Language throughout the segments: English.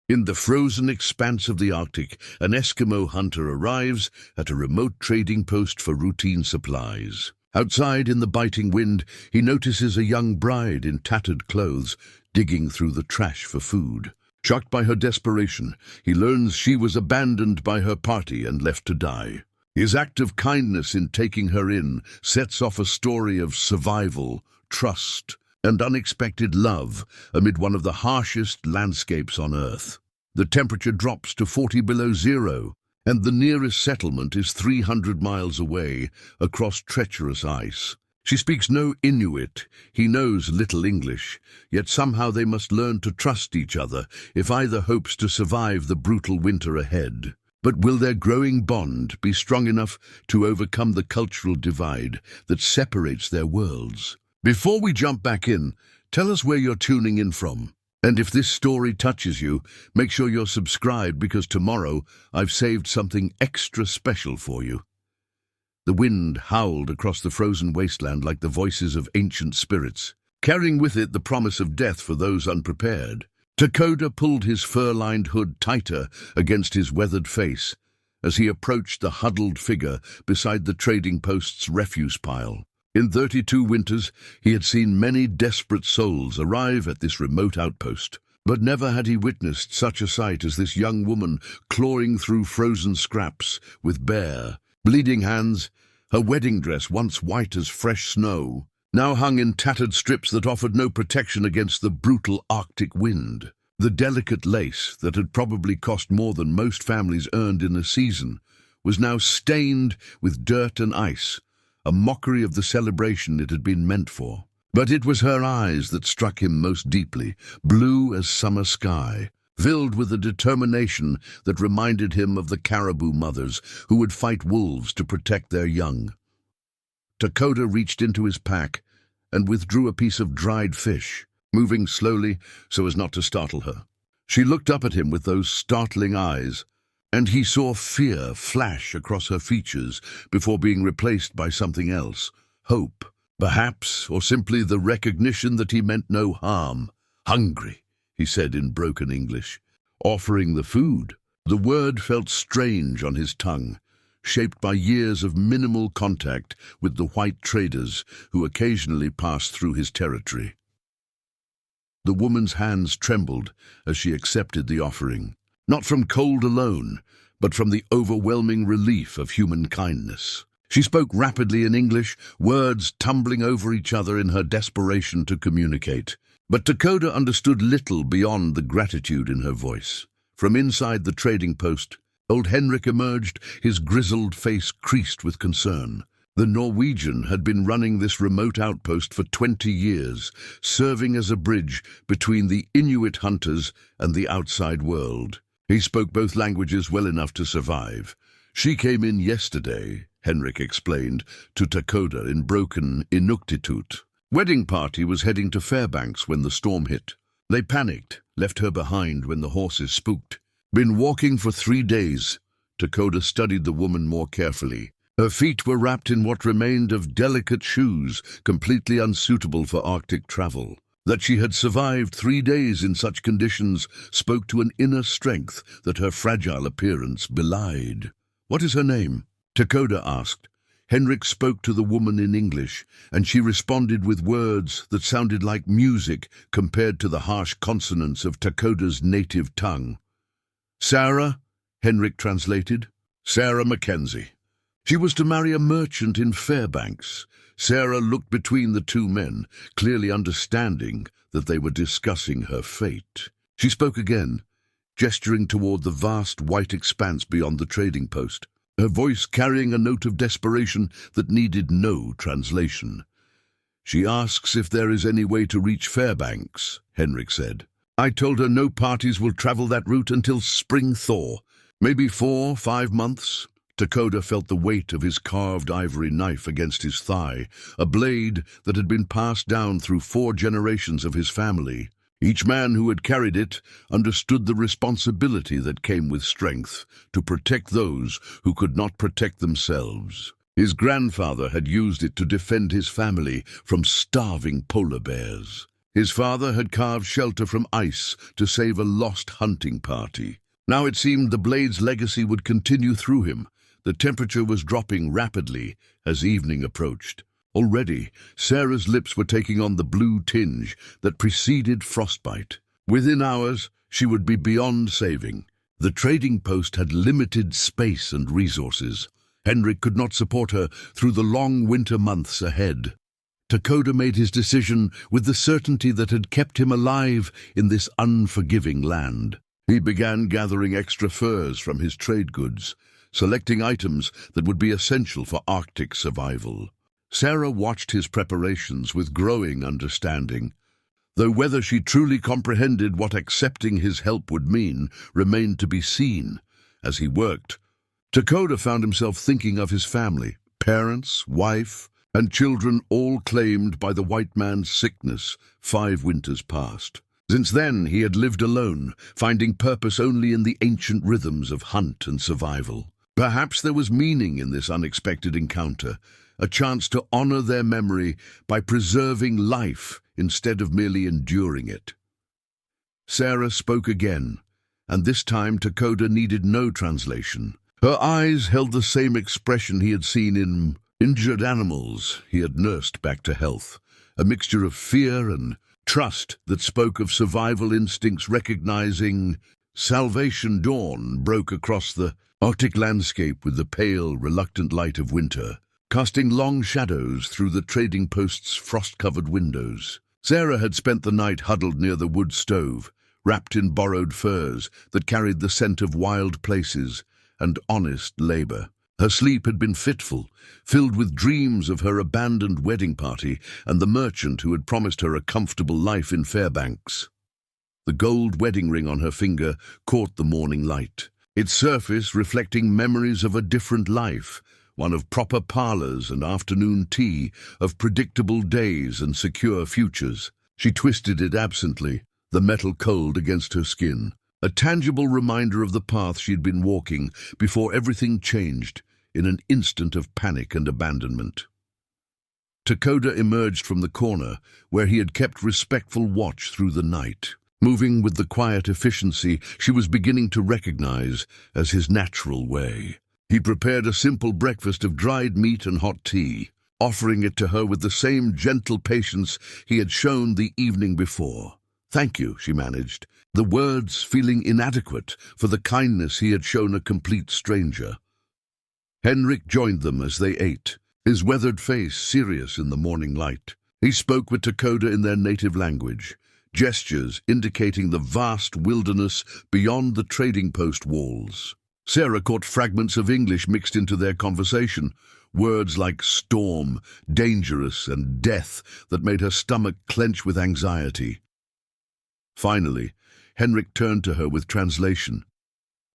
In the frozen expanse of the Arctic, an Eskimo hunter arrives at a remote trading post for routine supplies. Outside in the biting wind, he notices a young bride in tattered clothes digging through the trash for food. Shocked by her desperation, he learns she was abandoned by her party and left to die. His act of kindness in taking her in sets off a story of survival, trust, and unexpected love amid one of the harshest landscapes on Earth. The temperature drops to 40 below zero, and the nearest settlement is 300 miles away across treacherous ice. She speaks no Inuit, he knows little English, yet somehow they must learn to trust each other if either hopes to survive the brutal winter ahead. But will their growing bond be strong enough to overcome the cultural divide that separates their worlds? Before we jump back in, tell us where you're tuning in from. And if this story touches you, make sure you're subscribed because tomorrow I've saved something extra special for you. The wind howled across the frozen wasteland like the voices of ancient spirits, carrying with it the promise of death for those unprepared. Takoda pulled his fur-lined hood tighter against his weathered face as he approached the huddled figure beside the trading post's refuse pile. In 32 winters, he had seen many desperate souls arrive at this remote outpost, but never had he witnessed such a sight as this young woman clawing through frozen scraps with bare, bleeding hands. Her wedding dress, once white as fresh snow, now hung in tattered strips that offered no protection against the brutal Arctic wind. The delicate lace that had probably cost more than most families earned in a season was now stained with dirt and ice, a mockery of the celebration it had been meant for. But it was her eyes that struck him most deeply, blue as summer sky, filled with a determination that reminded him of the caribou mothers who would fight wolves to protect their young. Takoda reached into his pack and withdrew a piece of dried fish, moving slowly so as not to startle her. She looked up at him with those startling eyes, and he saw fear flash across her features before being replaced by something else. Hope, perhaps, or simply the recognition that he meant no harm. "Hungry," he said in broken English, offering the food. The word felt strange on his tongue, shaped by years of minimal contact with the white traders who occasionally passed through his territory. The woman's hands trembled as she accepted the offering, not from cold alone, but from the overwhelming relief of human kindness. She spoke rapidly in English, words tumbling over each other in her desperation to communicate. But Takoda understood little beyond the gratitude in her voice. From inside the trading post, old Henrik emerged, his grizzled face creased with concern. The Norwegian had been running this remote outpost for 20 years, serving as a bridge between the Inuit hunters and the outside world. He spoke both languages well enough to survive. "She came in yesterday," Henrik explained to Takoda in broken Inuktitut. "Wedding party was heading to Fairbanks when the storm hit. They panicked, left her behind when the horses spooked. Been walking for 3 days." Takoda studied the woman more carefully. Her feet were wrapped in what remained of delicate shoes, completely unsuitable for Arctic travel. That she had survived 3 days in such conditions spoke to an inner strength that her fragile appearance belied. "What is her name?" Takoda asked. Henrik spoke to the woman in English, and she responded with words that sounded like music compared to the harsh consonants of Takoda's native tongue. "Sarah," Henrik translated. "Sarah Mackenzie. She was to marry a merchant in Fairbanks." Sarah looked between the two men, clearly understanding that they were discussing her fate. She spoke again, gesturing toward the vast white expanse beyond the trading post, her voice carrying a note of desperation that needed no translation. "She asks if there is any way to reach Fairbanks," Henrik said. "I told her no parties will travel that route until spring thaw. Maybe 4-5 months." Takoda felt the weight of his carved ivory knife against his thigh, a blade that had been passed down through 4 generations of his family. Each man who had carried it understood the responsibility that came with strength, to protect those who could not protect themselves. His grandfather had used it to defend his family from starving polar bears. His father had carved shelter from ice to save a lost hunting party. Now it seemed the blade's legacy would continue through him. The temperature was dropping rapidly as evening approached. Already, Sarah's lips were taking on the blue tinge that preceded frostbite. Within hours, she would be beyond saving. The trading post had limited space and resources. Henrik could not support her through the long winter months ahead. Takoda made his decision with the certainty that had kept him alive in this unforgiving land. He began gathering extra furs from his trade goods, selecting items that would be essential for Arctic survival. Sarah watched his preparations with growing understanding, though whether she truly comprehended what accepting his help would mean remained to be seen. As he worked, Takoda found himself thinking of his family, parents, wife, and children, all claimed by the white man's sickness 5 winters past. Since then, he had lived alone, finding purpose only in the ancient rhythms of hunt and survival. Perhaps there was meaning in this unexpected encounter, a chance to honor their memory by preserving life instead of merely enduring it. Sarah spoke again, and this time Takoda needed no translation. Her eyes held the same expression he had seen in injured animals he had nursed back to health, a mixture of fear and trust that spoke of survival instincts. Recognizing salvation, dawn broke across the Arctic landscape with the pale, reluctant light of winter, casting long shadows through the trading post's frost-covered windows. Sarah had spent the night huddled near the wood stove, wrapped in borrowed furs that carried the scent of wild places and honest labor. Her sleep had been fitful, filled with dreams of her abandoned wedding party and the merchant who had promised her a comfortable life in Fairbanks. The gold wedding ring on her finger caught the morning light, its surface reflecting memories of a different life, one of proper parlors and afternoon tea, of predictable days and secure futures. She twisted it absently, the metal cold against her skin, a tangible reminder of the path she'd been walking before everything changed in an instant of panic and abandonment. Takoda emerged from the corner where he had kept respectful watch through the night, moving with the quiet efficiency she was beginning to recognize as his natural way. He prepared a simple breakfast of dried meat and hot tea, offering it to her with the same gentle patience he had shown the evening before. "Thank you," she managed, the words feeling inadequate for the kindness he had shown a complete stranger. Henrik joined them as they ate, his weathered face serious in the morning light. He spoke with Takoda in their native language, gestures indicating the vast wilderness beyond the trading post walls. Sarah caught fragments of English mixed into their conversation, words like storm, dangerous, and death that made her stomach clench with anxiety. Finally, Henrik turned to her with translation.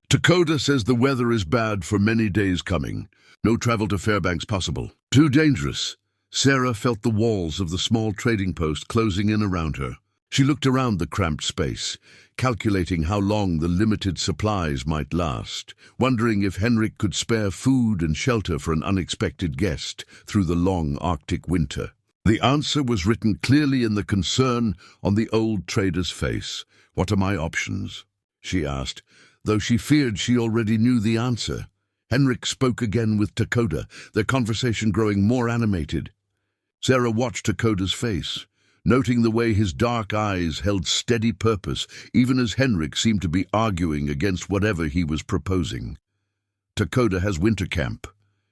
"Takoda says the weather is bad for many days coming. No travel to Fairbanks possible. Too dangerous." Sarah felt the walls of the small trading post closing in around her. She looked around the cramped space, calculating how long the limited supplies might last, wondering if Henrik could spare food and shelter for an unexpected guest through the long Arctic winter. The answer was written clearly in the concern on the old trader's face. "What are my options?" she asked, though she feared she already knew the answer. Henrik spoke again with Takoda, their conversation growing more animated. Sarah watched Takoda's face, noting the way his dark eyes held steady purpose, even as Henrik seemed to be arguing against whatever he was proposing. "Takoda has winter camp,"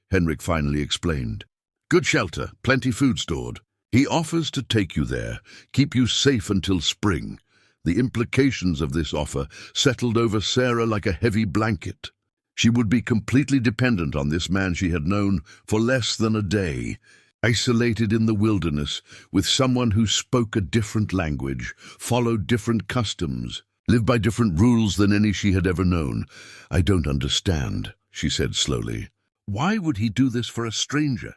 Henrik finally explained. "Good shelter, plenty food stored. He offers to take you there, keep you safe until spring." The implications of this offer settled over Sarah like a heavy blanket. She would be completely dependent on this man she had known for less than a day, isolated in the wilderness with someone who spoke a different language, followed different customs, lived by different rules than any she had ever known. "I don't understand," she said slowly. "Why would he do this for a stranger?"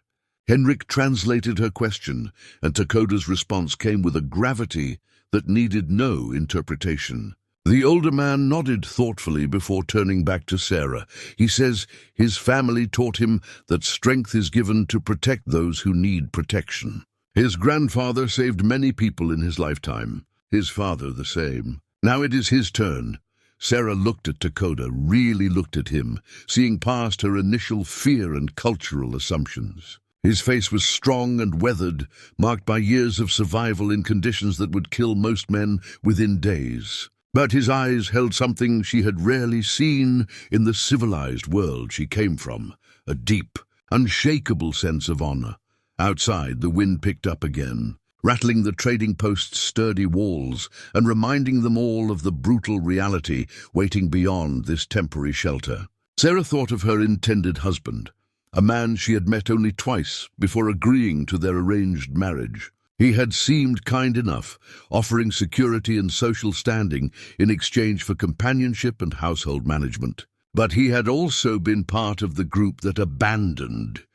Henrik translated her question, and Takoda's response came with a gravity that needed no interpretation. The older man nodded thoughtfully before turning back to Sarah. "He says his family taught him that strength is given to protect those who need protection. His grandfather saved many people in his lifetime. His father the same. Now it is his turn. Sarah looked at Dakota, really looked at him, seeing past her initial fear and cultural assumptions. His face was strong and weathered, marked by years of survival in conditions that would kill most men within days. But his eyes held something she had rarely seen in the civilized world she came from, a deep, unshakable sense of honor. Outside, the wind picked up again, rattling the trading post's sturdy walls and reminding them all of the brutal reality waiting beyond this temporary shelter. Sarah thought of her intended husband, a man she had met only twice before agreeing to their arranged marriage. He had seemed kind enough, offering security and social standing in exchange for companionship and household management. But he had also been part of the group that abandoned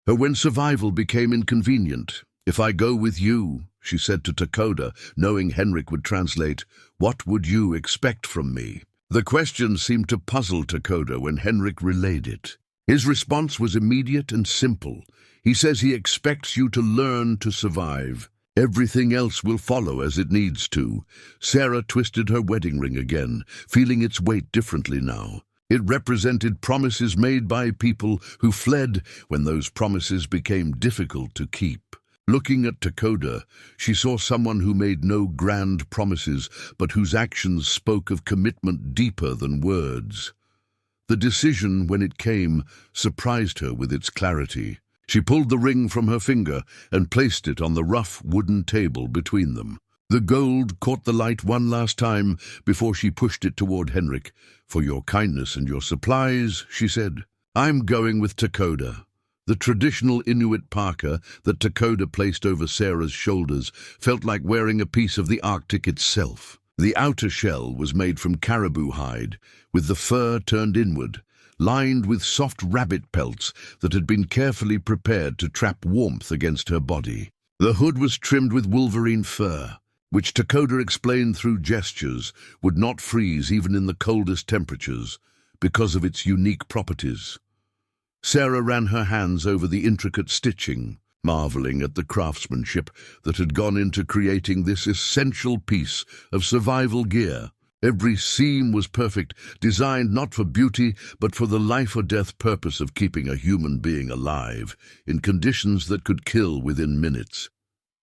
her when survival became inconvenient. "If I go with you," she said to Dakota, knowing Henrik would translate, "what would you expect from me?" The question seemed to puzzle Dakota when Henrik relayed it. His response was immediate and simple. He says he expects you to learn to survive. Everything else will follow as it needs to. Sarah twisted her wedding ring again, feeling its weight differently now. It represented promises made by people who fled when those promises became difficult to keep. Looking at Dakota, she saw someone who made no grand promises, but whose actions spoke of commitment deeper than words. The decision, when it came, surprised her with its clarity. She pulled the ring from her finger and placed it on the rough wooden table between them. The gold caught the light one last time before she pushed it toward Henrik. "For your kindness and your supplies," she said. "I'm going with Dakota." The traditional Inuit parka that Dakota placed over Sarah's shoulders felt like wearing a piece of the Arctic itself. The outer shell was made from caribou hide, with the fur turned inward, lined with soft rabbit pelts that had been carefully prepared to trap warmth against her body. The hood was trimmed with wolverine fur, which Dakota explained through gestures would not freeze even in the coldest temperatures because of its unique properties. Sarah ran her hands over the intricate stitching, marveling at the craftsmanship that had gone into creating this essential piece of survival gear. Every seam was perfect, designed not for beauty, but for the life-or-death purpose of keeping a human being alive, in conditions that could kill within minutes.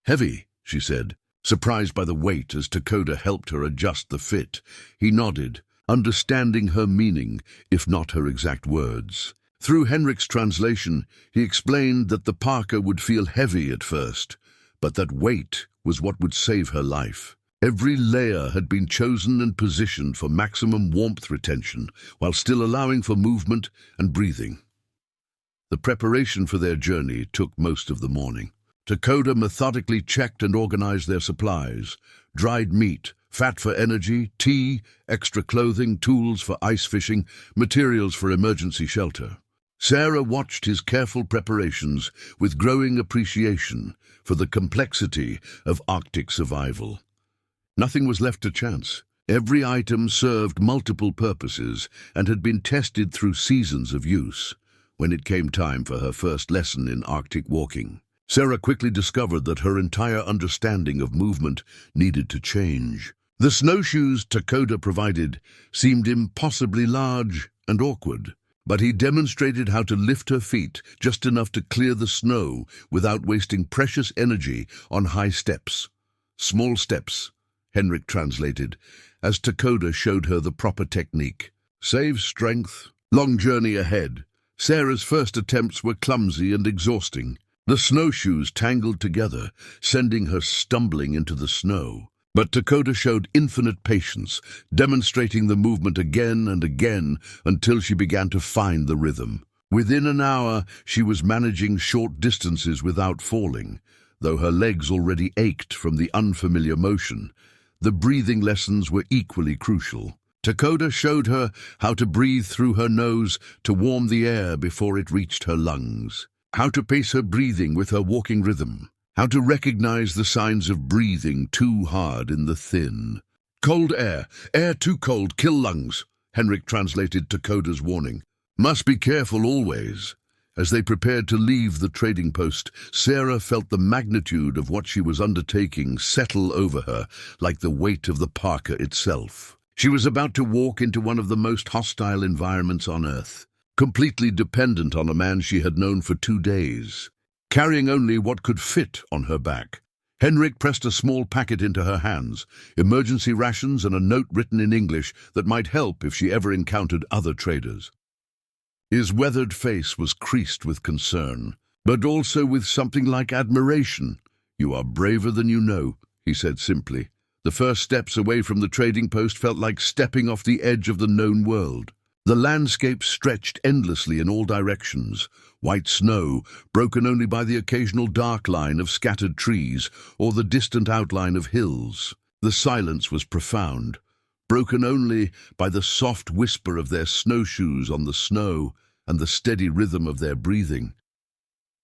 "Heavy," she said, surprised by the weight as Dakota helped her adjust the fit. He nodded, understanding her meaning, if not her exact words. Through Henrik's translation, he explained that the parka would feel heavy at first, but that weight was what would save her life. Every layer had been chosen and positioned for maximum warmth retention, while still allowing for movement and breathing. The preparation for their journey took most of the morning. Dakota methodically checked and organized their supplies: dried meat, fat for energy, tea, extra clothing, tools for ice fishing, materials for emergency shelter. Sarah watched his careful preparations with growing appreciation for the complexity of Arctic survival. Nothing was left to chance. Every item served multiple purposes and had been tested through seasons of use. When it came time for her first lesson in Arctic walking, Sarah quickly discovered that her entire understanding of movement needed to change. The snowshoes Dakota provided seemed impossibly large and awkward, but he demonstrated how to lift her feet just enough to clear the snow without wasting precious energy on high steps. "Small steps," Henrik translated, as Dakota showed her the proper technique. "Save strength. Long journey ahead." Sarah's first attempts were clumsy and exhausting. The snowshoes tangled together, sending her stumbling into the snow. But Dakota showed infinite patience, demonstrating the movement again and again until she began to find the rhythm. Within an hour, she was managing short distances without falling, though her legs already ached from the unfamiliar motion. The breathing lessons were equally crucial. Dakota showed her how to breathe through her nose to warm the air before it reached her lungs, how to pace her breathing with her walking rhythm, how to recognize the signs of breathing too hard in the thin. "Cold air. Air too cold. Kill lungs," Henrik translated Dakota's warning. "Must be careful always." As they prepared to leave the trading post, Sarah felt the magnitude of what she was undertaking settle over her like the weight of the parka itself. She was about to walk into one of the most hostile environments on Earth, completely dependent on a man she had known for 2 days, carrying only what could fit on her back. Henrik pressed a small packet into her hands, emergency rations and a note written in English that might help if she ever encountered other traders. His weathered face was creased with concern, but also with something like admiration. "You are braver than you know," he said simply. The first steps away from the trading post felt like stepping off the edge of the known world. The landscape stretched endlessly in all directions, white snow, broken only by the occasional dark line of scattered trees or the distant outline of hills. The silence was profound, broken only by the soft whisper of their snowshoes on the snow and the steady rhythm of their breathing.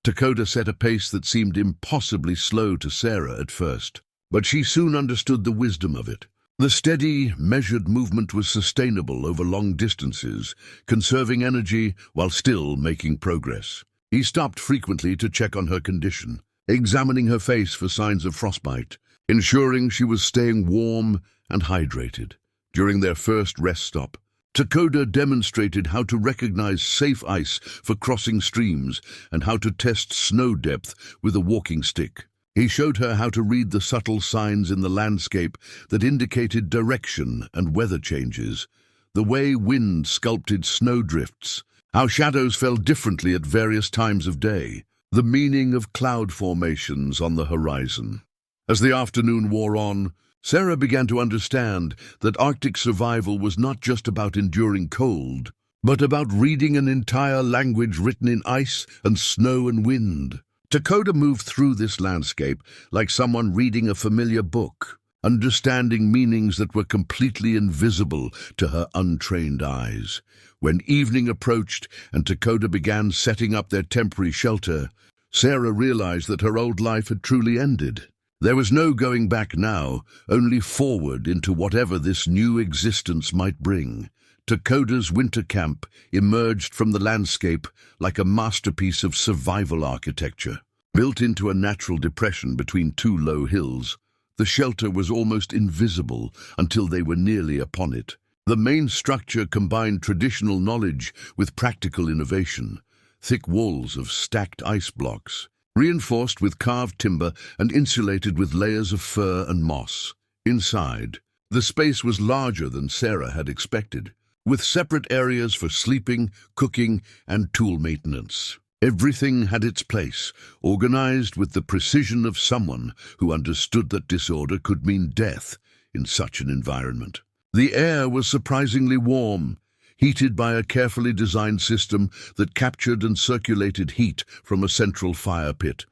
Dakota set a pace that seemed impossibly slow to Sarah at first, but she soon understood the wisdom of it. The steady, measured movement was sustainable over long distances, conserving energy while still making progress. He stopped frequently to check on her condition, examining her face for signs of frostbite, ensuring she was staying warm and hydrated. During their first rest stop, Dakota demonstrated how to recognize safe ice for crossing streams and how to test snow depth with a walking stick. He showed her how to read the subtle signs in the landscape that indicated direction and weather changes, the way wind sculpted snowdrifts, how shadows fell differently at various times of day, the meaning of cloud formations on the horizon. As the afternoon wore on, Sarah began to understand that Arctic survival was not just about enduring cold, but about reading an entire language written in ice and snow and wind. Dakota moved through this landscape like someone reading a familiar book, understanding meanings that were completely invisible to her untrained eyes. When evening approached and Dakota began setting up their temporary shelter, Sarah realized that her old life had truly ended. There was no going back now, only forward into whatever this new existence might bring. Dakota's winter camp emerged from the landscape like a masterpiece of survival architecture. Built into a natural depression between 2 low hills, the shelter was almost invisible until they were nearly upon it. The main structure combined traditional knowledge with practical innovation, thick walls of stacked ice blocks, reinforced with carved timber and insulated with layers of fur and moss. Inside, the space was larger than Sarah had expected, with separate areas for sleeping, cooking, and tool maintenance. Everything had its place, organized with the precision of someone who understood that disorder could mean death in such an environment. The air was surprisingly warm, heated by a carefully designed system that captured and circulated heat from a central fire pit.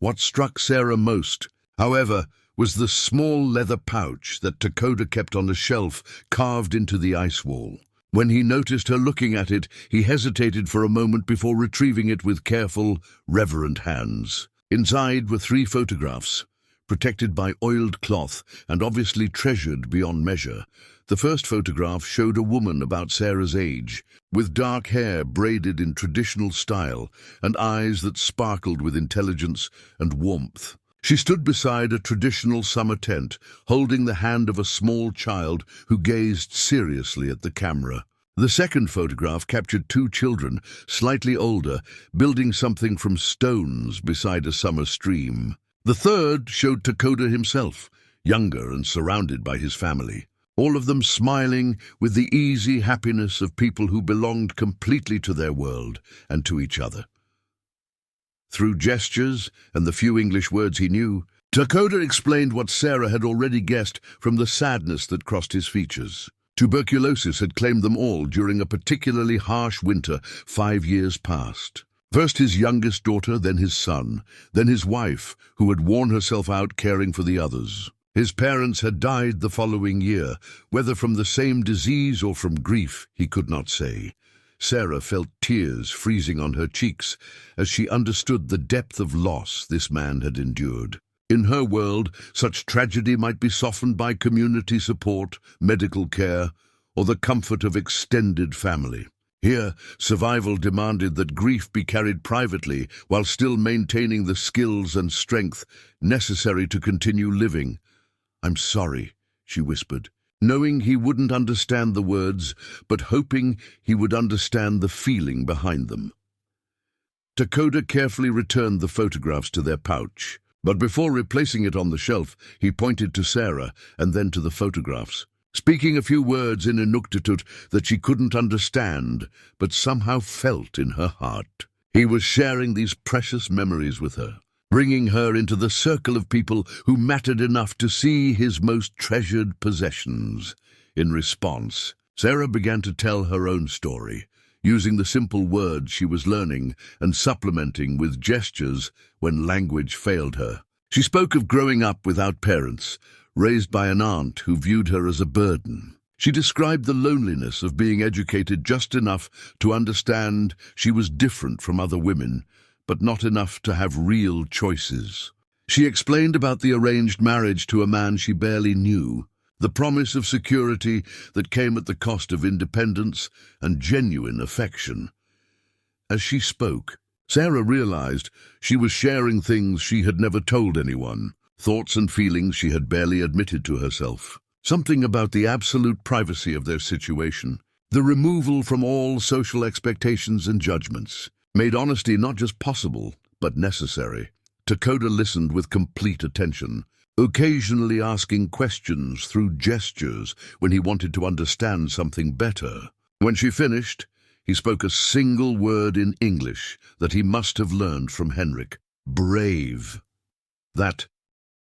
What struck Sarah most, however, was the small leather pouch that Dakota kept on a shelf carved into the ice wall. When he noticed her looking at it, he hesitated for a moment before retrieving it with careful, reverent hands. Inside were 3 photographs, protected by oiled cloth and obviously treasured beyond measure. The first photograph showed a woman about Sarah's age, with dark hair braided in traditional style and eyes that sparkled with intelligence and warmth. She stood beside a traditional summer tent, holding the hand of a small child who gazed seriously at the camera. The second photograph captured 2 children, slightly older, building something from stones beside a summer stream. The third showed Dakota himself, younger and surrounded by his family, all of them smiling with the easy happiness of people who belonged completely to their world and to each other. Through gestures and the few English words he knew, Dakota explained what Sarah had already guessed from the sadness that crossed his features. Tuberculosis had claimed them all during a particularly harsh winter 5 years past. First his youngest daughter, then his son, then his wife, who had worn herself out caring for the others. His parents had died the following year, whether from the same disease or from grief, he could not say. Sarah felt tears freezing on her cheeks as she understood the depth of loss this man had endured. In her world, such tragedy might be softened by community support, medical care, or the comfort of extended family. Here, survival demanded that grief be carried privately while still maintaining the skills and strength necessary to continue living. "I'm sorry," she whispered, knowing he wouldn't understand the words, but hoping he would understand the feeling behind them. Takoda carefully returned the photographs to their pouch, but before replacing it on the shelf, he pointed to Sarah and then to the photographs, speaking a few words in Inuktitut that she couldn't understand, but somehow felt in her heart. He was sharing these precious memories with her, bringing her into the circle of people who mattered enough to see his most treasured possessions. In response, Sarah began to tell her own story, using the simple words she was learning and supplementing with gestures when language failed her. She spoke of growing up without parents, raised by an aunt who viewed her as a burden. She described the loneliness of being educated just enough to understand she was different from other women, but not enough to have real choices. She explained about the arranged marriage to a man she barely knew, the promise of security that came at the cost of independence and genuine affection. As she spoke, Sarah realized she was sharing things she had never told anyone, thoughts and feelings she had barely admitted to herself. Something about the absolute privacy of their situation, the removal from all social expectations and judgments, made honesty not just possible, but necessary. Takoda listened with complete attention, occasionally asking questions through gestures when he wanted to understand something better. When she finished, he spoke a single word in English that he must have learned from Henrik: brave. That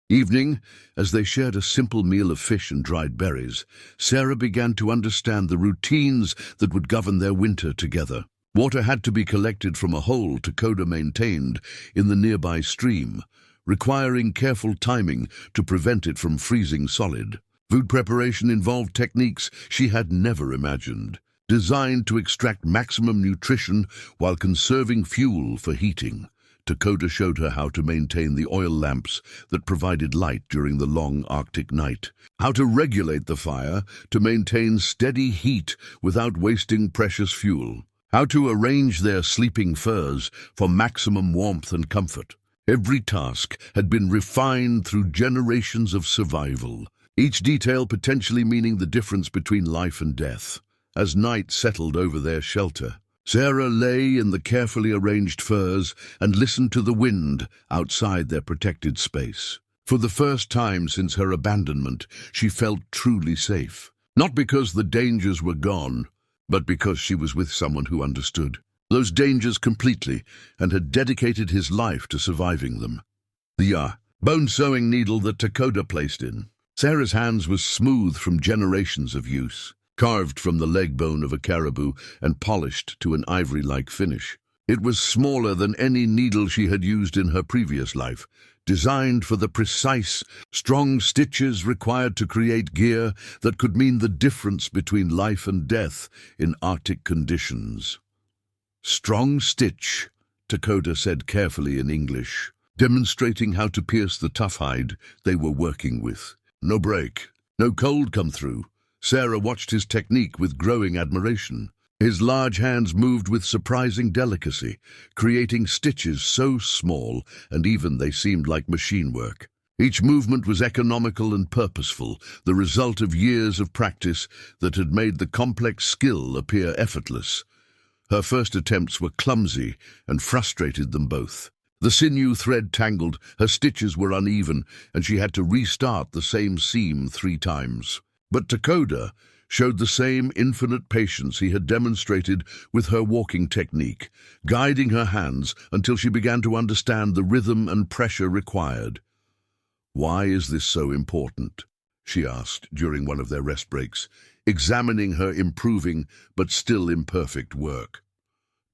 evening, as they shared a simple meal of fish and dried berries, Sarah began to understand the routines that would govern their winter together. Water had to be collected from a hole Takoda maintained in the nearby stream, requiring careful timing to prevent it from freezing solid. Food preparation involved techniques she had never imagined, designed to extract maximum nutrition while conserving fuel for heating. Takoda showed her how to maintain the oil lamps that provided light during the long Arctic night, how to regulate the fire to maintain steady heat without wasting precious fuel, how to arrange their sleeping furs for maximum warmth and comfort. Every task had been refined through generations of survival, each detail potentially meaning the difference between life and death. As night settled over their shelter, Sarah lay in the carefully arranged furs and listened to the wind outside their protected space. For the first time since her abandonment, she felt truly safe. Not because the dangers were gone, but because she was with someone who understood those dangers completely and had dedicated his life to surviving them. The bone sewing needle that Takoda placed in Sarah's hands was smooth from generations of use, carved from the leg bone of a caribou and polished to an ivory-like finish. It was smaller than any needle she had used in her previous life, designed for the precise, strong stitches required to create gear that could mean the difference between life and death in Arctic conditions. "Strong stitch," Takoda said carefully in English, demonstrating how to pierce the tough hide they were working with. No break, no cold come through. Sarah watched his technique with growing admiration. His large hands moved with surprising delicacy, creating stitches so small and even they seemed like machine work. Each movement was economical and purposeful, the result of years of practice that had made the complex skill appear effortless. Her first attempts were clumsy and frustrated them both. The sinew thread tangled, her stitches were uneven, and she had to restart the same seam 3 times. But Takoda showed the same infinite patience he had demonstrated with her walking technique, guiding her hands until she began to understand the rhythm and pressure required. "Why is this so important?" she asked during one of their rest breaks, examining her improving but still imperfect work.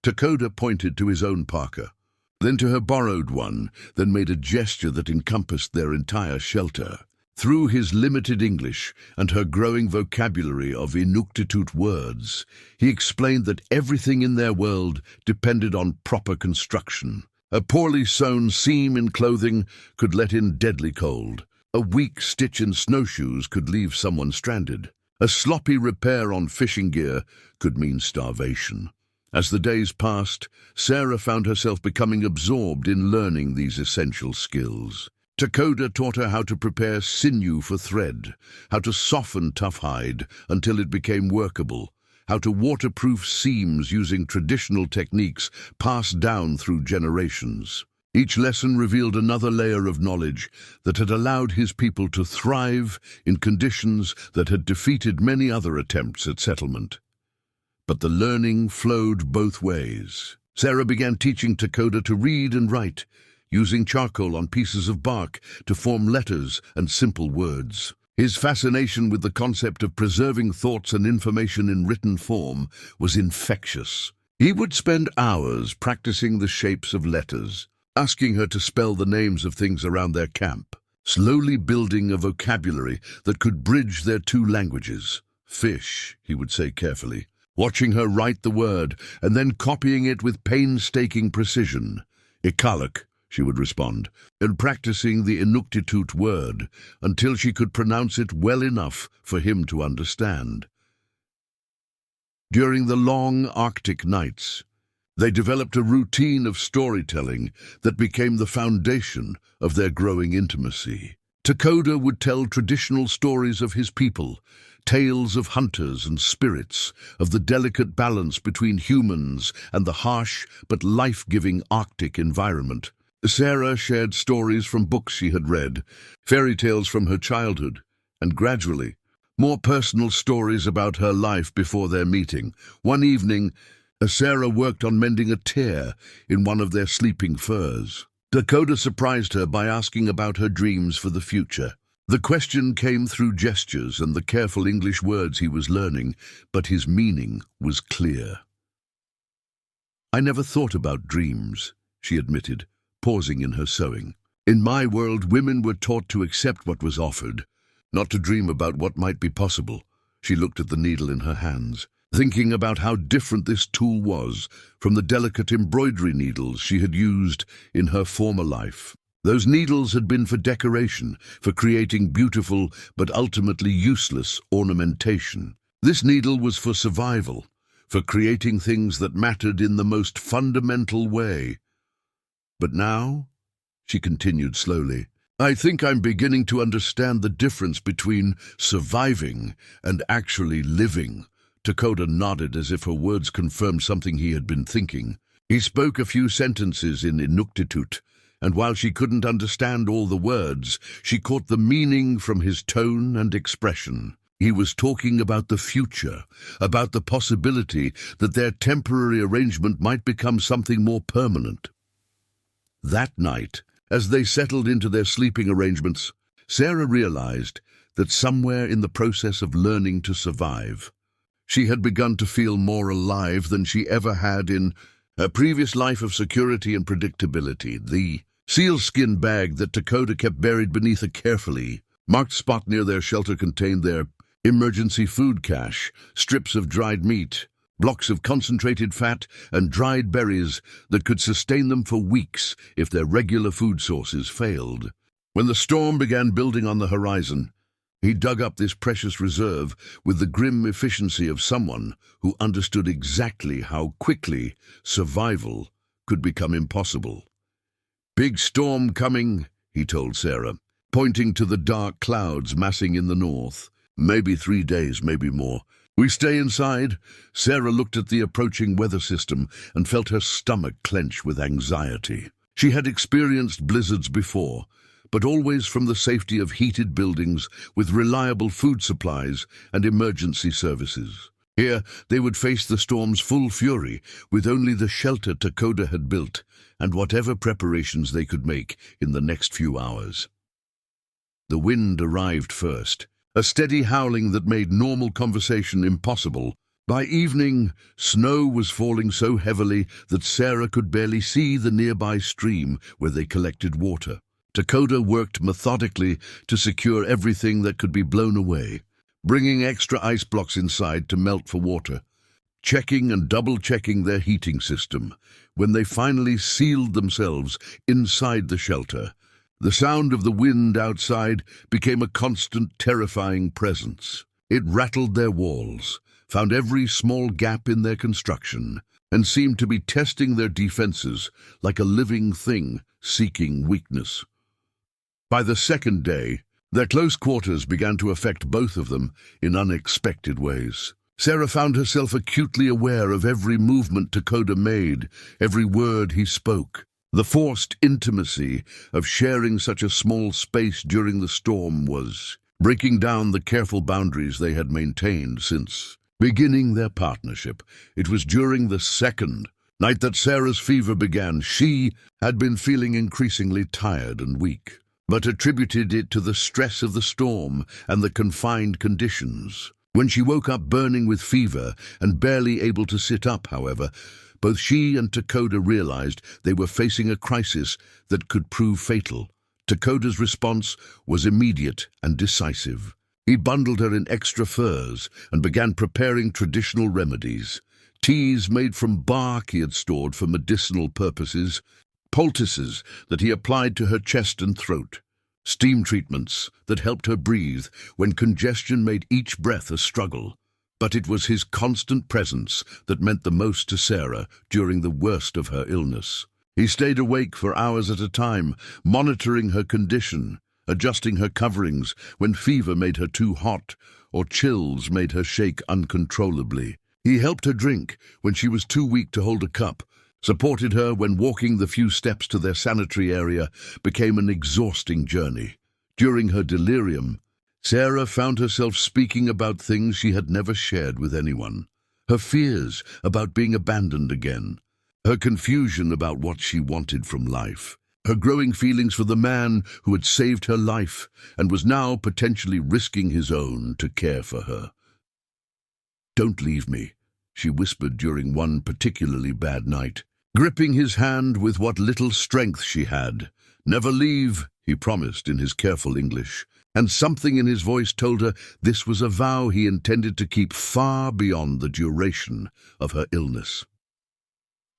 Takoda pointed to his own parka, then to her borrowed one, then made a gesture that encompassed their entire shelter. Through his limited English and her growing vocabulary of Inuktitut words, he explained that everything in their world depended on proper construction. A poorly sewn seam in clothing could let in deadly cold. A weak stitch in snowshoes could leave someone stranded. A sloppy repair on fishing gear could mean starvation. As the days passed, Sarah found herself becoming absorbed in learning these essential skills. Takoda taught her how to prepare sinew for thread, how to soften tough hide until it became workable, how to waterproof seams using traditional techniques passed down through generations. Each lesson revealed another layer of knowledge that had allowed his people to thrive in conditions that had defeated many other attempts at settlement. But the learning flowed both ways. Sarah began teaching Takoda to read and write, using charcoal on pieces of bark to form letters and simple words. His fascination with the concept of preserving thoughts and information in written form was infectious. He would spend hours practicing the shapes of letters, asking her to spell the names of things around their camp, slowly building a vocabulary that could bridge their two languages. Fish, he would say carefully, watching her write the word and then copying it with painstaking precision. Ikaluk, she would respond, and practicing the Inuktitut word until she could pronounce it well enough for him to understand. During the long Arctic nights, they developed a routine of storytelling that became the foundation of their growing intimacy. Takoda would tell traditional stories of his people, tales of hunters and spirits, of the delicate balance between humans and the harsh but life-giving Arctic environment. Sarah shared stories from books she had read, fairy tales from her childhood, and gradually, more personal stories about her life before their meeting. One evening, Sarah worked on mending a tear in one of their sleeping furs. Takoda surprised her by asking about her dreams for the future. The question came through gestures and the careful English words he was learning, but his meaning was clear. "I never thought about dreams," she admitted, pausing in her sewing. "In my world, women were taught to accept what was offered, not to dream about what might be possible." She looked at the needle in her hands, thinking about how different this tool was from the delicate embroidery needles she had used in her former life. Those needles had been for decoration, for creating beautiful but ultimately useless ornamentation. This needle was for survival, for creating things that mattered in the most fundamental way. "But now," she continued slowly, "I think I'm beginning to understand the difference between surviving and actually living." Takoda nodded as if her words confirmed something he had been thinking. He spoke a few sentences in Inuktitut, and while she couldn't understand all the words, she caught the meaning from his tone and expression. He was talking about the future, about the possibility that their temporary arrangement might become something more permanent. That night, as they settled into their sleeping arrangements, Sarah realized that somewhere in the process of learning to survive, she had begun to feel more alive than she ever had in her previous life of security and predictability. The sealskin bag that Takoda kept buried beneath a carefully marked spot near their shelter contained their emergency food cache, strips of dried meat, blocks of concentrated fat, and dried berries that could sustain them for weeks if their regular food sources failed. When the storm began building on the horizon, he dug up this precious reserve with the grim efficiency of someone who understood exactly how quickly survival could become impossible. "Big storm coming," he told Sarah, pointing to the dark clouds massing in the north. "Maybe 3 days, maybe more. We stay inside?" Sarah looked at the approaching weather system and felt her stomach clench with anxiety. She had experienced blizzards before, but always from the safety of heated buildings with reliable food supplies and emergency services. Here, they would face the storm's full fury with only the shelter Takoda had built and whatever preparations they could make in the next few hours. The wind arrived first, a steady howling that made normal conversation impossible. By evening, snow was falling so heavily that Sarah could barely see the nearby stream where they collected water. Takoda worked methodically to secure everything that could be blown away, bringing extra ice blocks inside to melt for water, checking and double-checking their heating system. When they finally sealed themselves inside the shelter, the sound of the wind outside became a constant, terrifying presence. It rattled their walls, found every small gap in their construction, and seemed to be testing their defenses like a living thing seeking weakness. By the second day, their close quarters began to affect both of them in unexpected ways. Sarah found herself acutely aware of every movement Takoda made, every word he spoke. The forced intimacy of sharing such a small space during the storm was breaking down the careful boundaries they had maintained since beginning their partnership. It was during the second night that Sarah's fever began. She had been feeling increasingly tired and weak, but attributed it to the stress of the storm and the confined conditions. When she woke up burning with fever and barely able to sit up, however, both she and Takoda realized they were facing a crisis that could prove fatal. Takoda's response was immediate and decisive. He bundled her in extra furs and began preparing traditional remedies. Teas made from bark he had stored for medicinal purposes, poultices that he applied to her chest and throat, steam treatments that helped her breathe when congestion made each breath a struggle. But it was his constant presence that meant the most to Sarah during the worst of her illness. He stayed awake for hours at a time, monitoring her condition, adjusting her coverings when fever made her too hot or chills made her shake uncontrollably. He helped her drink when she was too weak to hold a cup, supported her when walking the few steps to their sanitary area became an exhausting journey. During her delirium, Sarah found herself speaking about things she had never shared with anyone. Her fears about being abandoned again, her confusion about what she wanted from life, her growing feelings for the man who had saved her life and was now potentially risking his own to care for her. "Don't leave me," she whispered during one particularly bad night, gripping his hand with what little strength she had. "Never leave," he promised in his careful English, and something in his voice told her this was a vow he intended to keep far beyond the duration of her illness.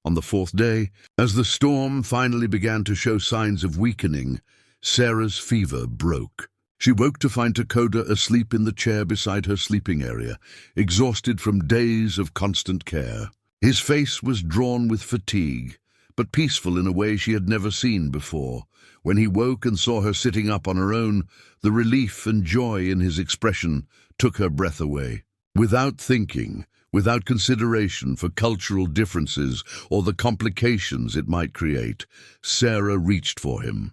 On the fourth day, as the storm finally began to show signs of weakening, Sarah's fever broke. She woke to find Takoda asleep in the chair beside her sleeping area, exhausted from days of constant care. His face was drawn with fatigue, but peaceful in a way she had never seen before. When he woke and saw her sitting up on her own, the relief and joy in his expression took her breath away. Without thinking, without consideration for cultural differences or the complications it might create, Sarah reached for him.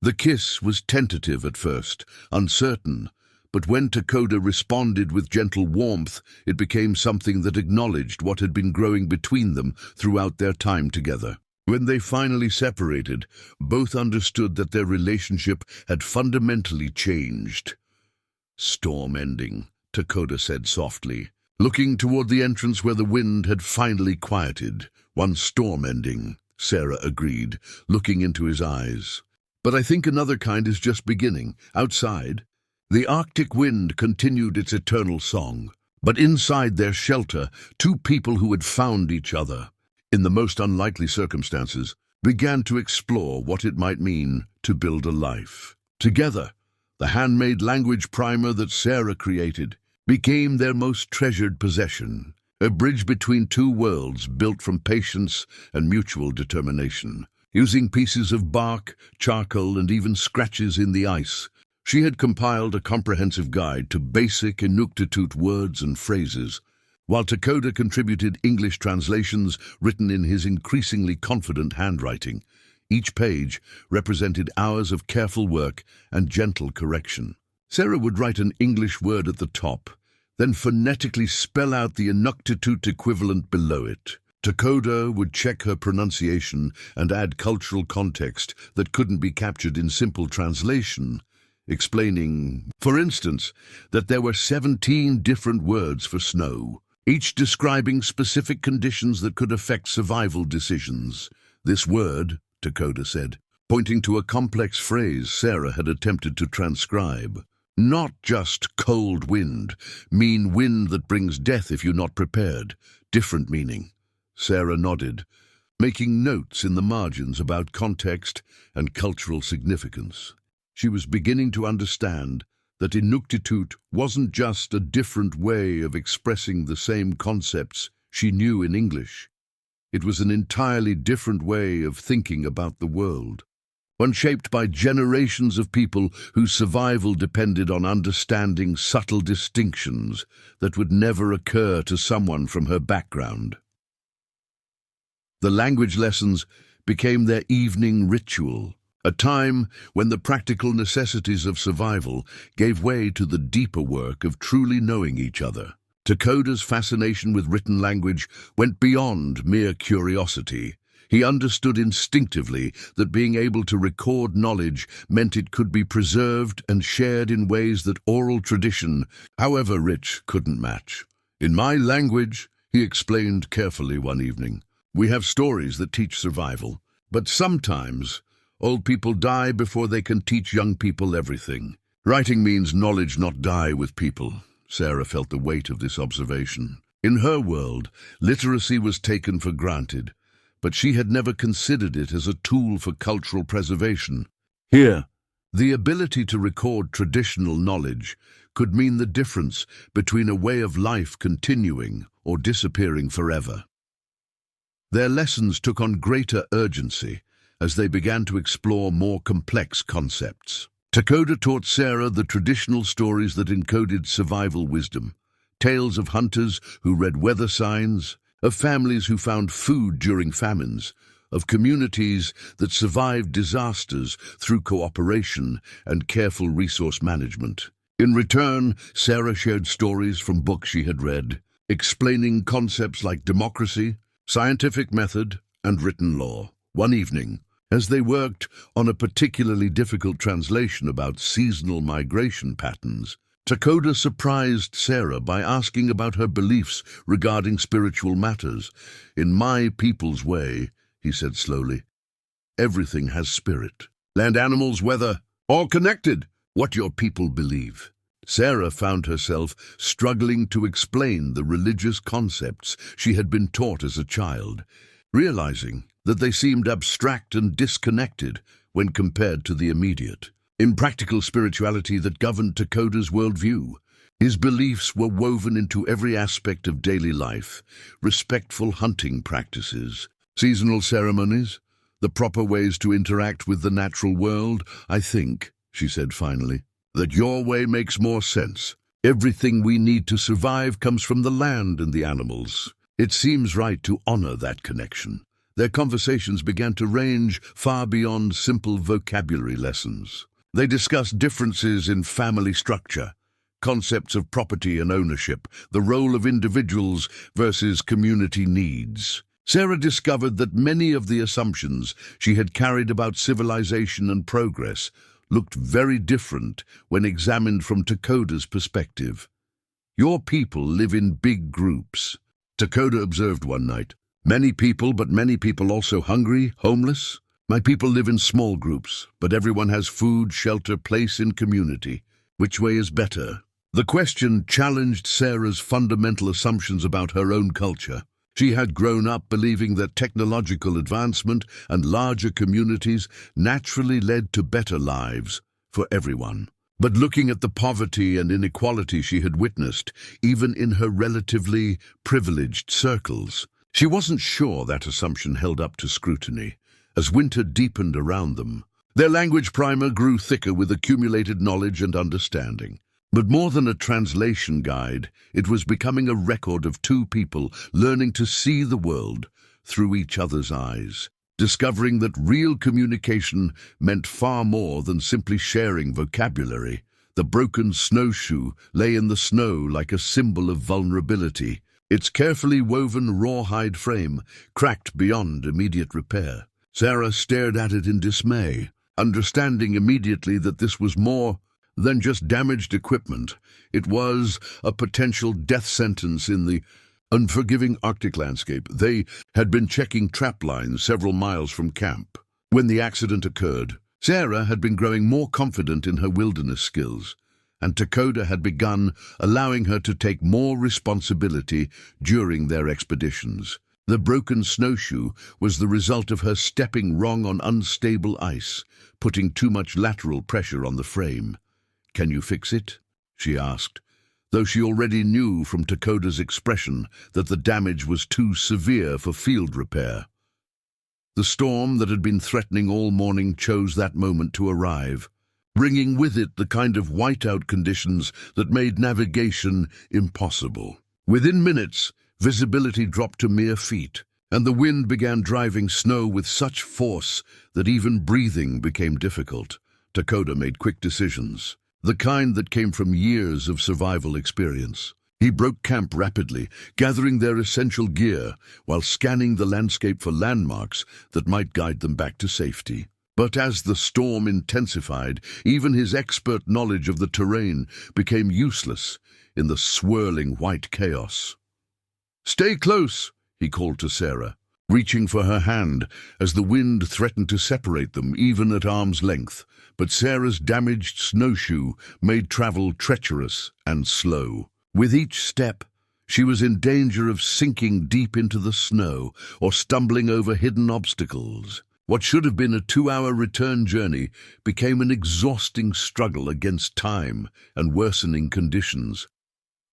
The kiss was tentative at first, uncertain, but when Takoda responded with gentle warmth, it became something that acknowledged what had been growing between them throughout their time together. When they finally separated, both understood that their relationship had fundamentally changed. "Storm ending," Takoda said softly, looking toward the entrance where the wind had finally quieted. "One storm ending," Sarah agreed, looking into his eyes. "But I think another kind is just beginning. Outside, the Arctic wind continued its eternal song. But inside their shelter, two people who had found each other, in the most unlikely circumstances, began to explore what it might mean to build a life. Together, the handmade language primer that Sarah created became their most treasured possession, a bridge between two worlds built from patience and mutual determination. Using pieces of bark, charcoal, and even scratches in the ice, she had compiled a comprehensive guide to basic Inuktitut words and phrases, while Takoda contributed English translations written in his increasingly confident handwriting. Each page represented hours of careful work and gentle correction. Sarah would write an English word at the top, then phonetically spell out the Inuktitut equivalent below it. Takoda would check her pronunciation and add cultural context that couldn't be captured in simple translation, explaining, for instance, that there were 17 different words for snow, each describing specific conditions that could affect survival decisions. "This word," Takoda said, pointing to a complex phrase Sarah had attempted to transcribe, "not just cold wind, mean wind that brings death if you're not prepared. Different meaning." Sarah nodded, making notes in the margins about context and cultural significance. She was beginning to understand that Inuktitut wasn't just a different way of expressing the same concepts she knew in English. It was an entirely different way of thinking about the world, one shaped by generations of people whose survival depended on understanding subtle distinctions that would never occur to someone from her background. The language lessons became their evening ritual, a time when the practical necessities of survival gave way to the deeper work of truly knowing each other. Dakota's fascination with written language went beyond mere curiosity. He understood instinctively that being able to record knowledge meant it could be preserved and shared in ways that oral tradition, however rich, couldn't match. "In my language," he explained carefully one evening, "we have stories that teach survival. But sometimes old people die before they can teach young people everything. Writing means knowledge not die with people." Sarah felt the weight of this observation. In her world, literacy was taken for granted, but she had never considered it as a tool for cultural preservation. Here, the ability to record traditional knowledge could mean the difference between a way of life continuing or disappearing forever. Their lessons took on greater urgency as they began to explore more complex concepts. Dakota taught Sarah the traditional stories that encoded survival wisdom, tales of hunters who read weather signs, of families who found food during famines, of communities that survived disasters through cooperation and careful resource management. In return, Sarah shared stories from books she had read, explaining concepts like democracy, scientific method, and written law. One evening, as they worked on a particularly difficult translation about seasonal migration patterns, Dakota surprised Sarah by asking about her beliefs regarding spiritual matters. "In my people's way," he said slowly, "everything has spirit. Land animals, weather, all connected. What your people believe." Sarah found herself struggling to explain the religious concepts she had been taught as a child, realizing that they seemed abstract and disconnected when compared to the immediate, impractical spirituality that governed Dakota's worldview. His beliefs were woven into every aspect of daily life: respectful hunting practices, seasonal ceremonies, the proper ways to interact with the natural world. "I think," she said finally, "that your way makes more sense. Everything we need to survive comes from the land and the animals. It seems right to honor that connection." Their conversations began to range far beyond simple vocabulary lessons. They discussed differences in family structure, concepts of property and ownership, the role of individuals versus community needs. Sarah discovered that many of the assumptions she had carried about civilization and progress looked very different when examined from Dakota's perspective. "Your people live in big groups," Dakota observed one night. "Many people, but many people also hungry, homeless. My people live in small groups, but everyone has food, shelter, place in community. Which way is better?" The question challenged Sarah's fundamental assumptions about her own culture. She had grown up believing that technological advancement and larger communities naturally led to better lives for everyone. But looking at the poverty and inequality she had witnessed, even in her relatively privileged circles, she wasn't sure that assumption held up to scrutiny. As winter deepened around them, their language primer grew thicker with accumulated knowledge and understanding. But more than a translation guide, it was becoming a record of two people learning to see the world through each other's eyes, discovering that real communication meant far more than simply sharing vocabulary. The broken snowshoe lay in the snow like a symbol of vulnerability, its carefully woven rawhide frame cracked beyond immediate repair. Sarah stared at it in dismay, understanding immediately that this was more than just damaged equipment. It was a potential death sentence in the unforgiving Arctic landscape. They had been checking trap lines several miles from camp when the accident occurred. Sarah had been growing more confident in her wilderness skills, and Dakota had begun allowing her to take more responsibility during their expeditions. The broken snowshoe was the result of her stepping wrong on unstable ice, putting too much lateral pressure on the frame. "Can you fix it?" she asked, though she already knew from Takoda's expression that the damage was too severe for field repair. The storm that had been threatening all morning chose that moment to arrive, bringing with it the kind of whiteout conditions that made navigation impossible. Within minutes, visibility dropped to mere feet, and the wind began driving snow with such force that even breathing became difficult. Takoda made quick decisions, the kind that came from years of survival experience. He broke camp rapidly, gathering their essential gear while scanning the landscape for landmarks that might guide them back to safety. But as the storm intensified, even his expert knowledge of the terrain became useless in the swirling white chaos. "Stay close," he called to Sarah, reaching for her hand as the wind threatened to separate them even at arm's length. But Sarah's damaged snowshoe made travel treacherous and slow. With each step, she was in danger of sinking deep into the snow or stumbling over hidden obstacles. What should have been a 2-hour return journey became an exhausting struggle against time and worsening conditions.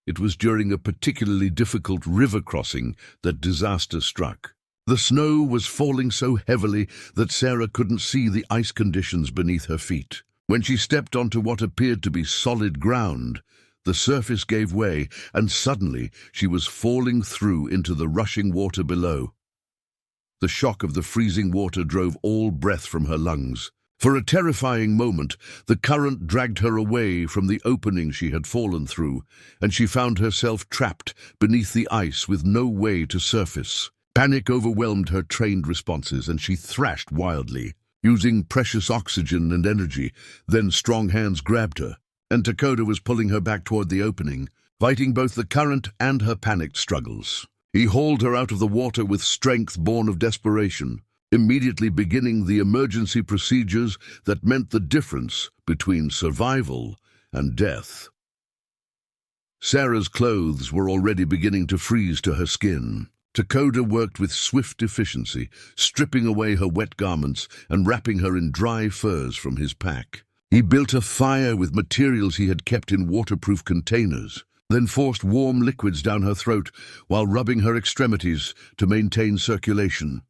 It was during a particularly difficult river crossing that disaster struck. The snow was falling so heavily that Sarah couldn't see the ice conditions beneath her feet. When she stepped onto what appeared to be solid ground, the surface gave way, and suddenly she was falling through into the rushing water below. The shock of the freezing water drove all breath from her lungs. For a terrifying moment, the current dragged her away from the opening she had fallen through, and she found herself trapped beneath the ice with no way to surface. Panic overwhelmed her trained responses, and she thrashed wildly, using precious oxygen and energy. Then strong hands grabbed her, and Takoda was pulling her back toward the opening, fighting both the current and her panicked struggles. He hauled her out of the water with strength born of desperation, immediately beginning the emergency procedures that meant the difference between survival and death. Sarah's clothes were already beginning to freeze to her skin. Takoda worked with swift efficiency, stripping away her wet garments and wrapping her in dry furs from his pack. He built a fire with materials he had kept in waterproof containers, then forced warm liquids down her throat while rubbing her extremities to maintain circulation.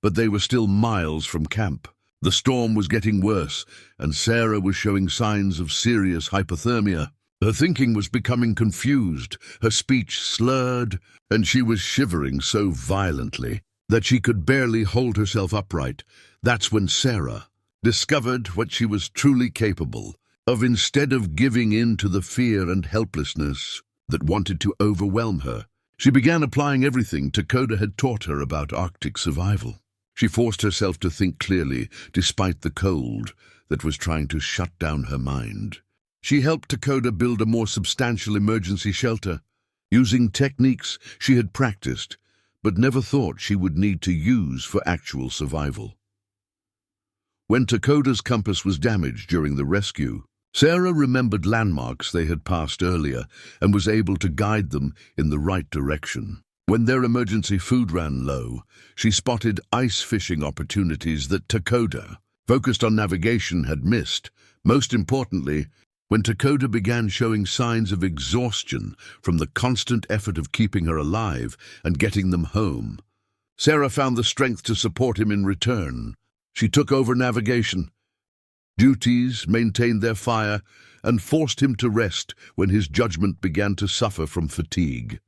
But they were still miles from camp. The storm was getting worse, and Sarah was showing signs of serious hypothermia. Her thinking was becoming confused, her speech slurred, and she was shivering so violently that she could barely hold herself upright. That's when Sarah discovered what she was truly capable of. Instead of giving in to the fear and helplessness that wanted to overwhelm her, she began applying everything Takoda had taught her about Arctic survival. She forced herself to think clearly, despite the cold that was trying to shut down her mind. She helped Takoda build a more substantial emergency shelter, using techniques she had practiced but never thought she would need to use for actual survival. When Takoda's compass was damaged during the rescue, Sarah remembered landmarks they had passed earlier and was able to guide them in the right direction. When their emergency food ran low, she spotted ice fishing opportunities that Takoda, focused on navigation, had missed. Most importantly, when Takoda began showing signs of exhaustion from the constant effort of keeping her alive and getting them home, Sarah found the strength to support him in return. She took over navigation duties, maintained their fire, and forced him to rest when his judgment began to suffer from fatigue.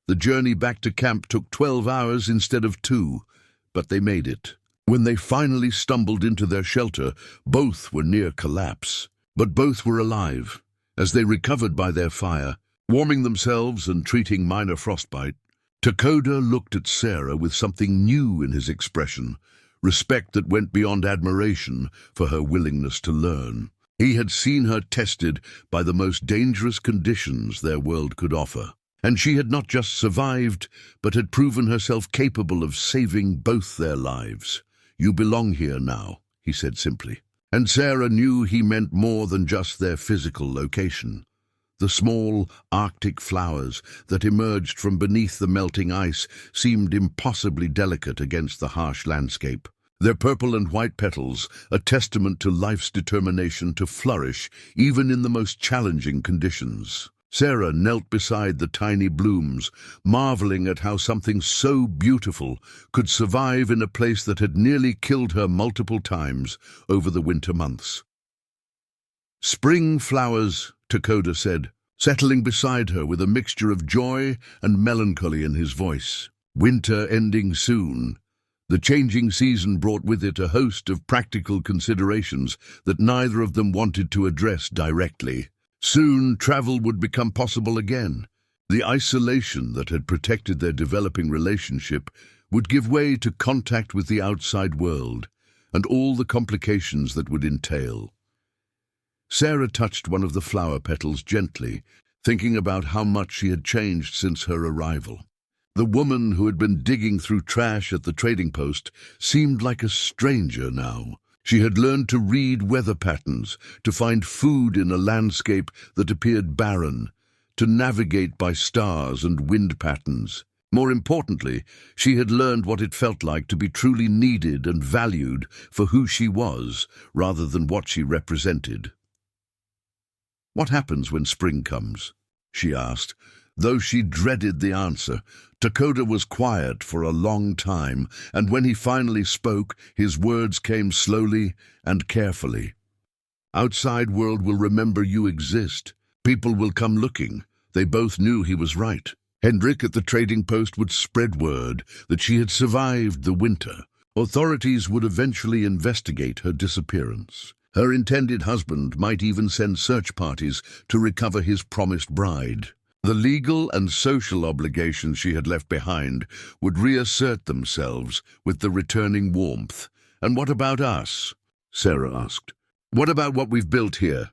The journey back to camp took 12 hours instead of 2, but they made it. When they finally stumbled into their shelter, both were near collapse, but both were alive. As they recovered by their fire, warming themselves and treating minor frostbite, Takoda looked at Sarah with something new in his expression, respect that went beyond admiration for her willingness to learn. He had seen her tested by the most dangerous conditions their world could offer, and she had not just survived, but had proven herself capable of saving both their lives. "You belong here now," he said simply. And Sarah knew he meant more than just their physical location. The small Arctic flowers that emerged from beneath the melting ice seemed impossibly delicate against the harsh landscape. their purple and white petals a testament to life's determination to flourish even in the most challenging conditions. Sarah knelt beside the tiny blooms, marveling at how something so beautiful could survive in a place that had nearly killed her multiple times over the winter months. "Spring flowers," Takoda said, settling beside her with a mixture of joy and melancholy in his voice. Winter ending soon. The changing season brought with it a host of practical considerations that neither of them wanted to address directly. Soon travel would become possible again. The isolation that had protected their developing relationship would give way to contact with the outside world, and all the complications that would entail. Sarah touched one of the flower petals gently, thinking about how much she had changed since her arrival. The woman who had been digging through trash at the trading post seemed like a stranger now. She had learned to read weather patterns, to find food in a landscape that appeared barren, to navigate by stars and wind patterns. More importantly, she had learned what it felt like to be truly needed and valued for who she was, rather than what she represented. "What happens when spring comes?" she asked. Though she dreaded the answer, Takoda was quiet for a long time, and when he finally spoke, his words came slowly and carefully. "Outside world will remember you exist. People will come looking." They both knew he was right. Hendrik at the trading post would spread word that she had survived the winter. Authorities would eventually investigate her disappearance. Her intended husband might even send search parties to recover his promised bride. The legal and social obligations she had left behind would reassert themselves with the returning warmth. "And what about us?" Sarah asked. "What about what we've built here?"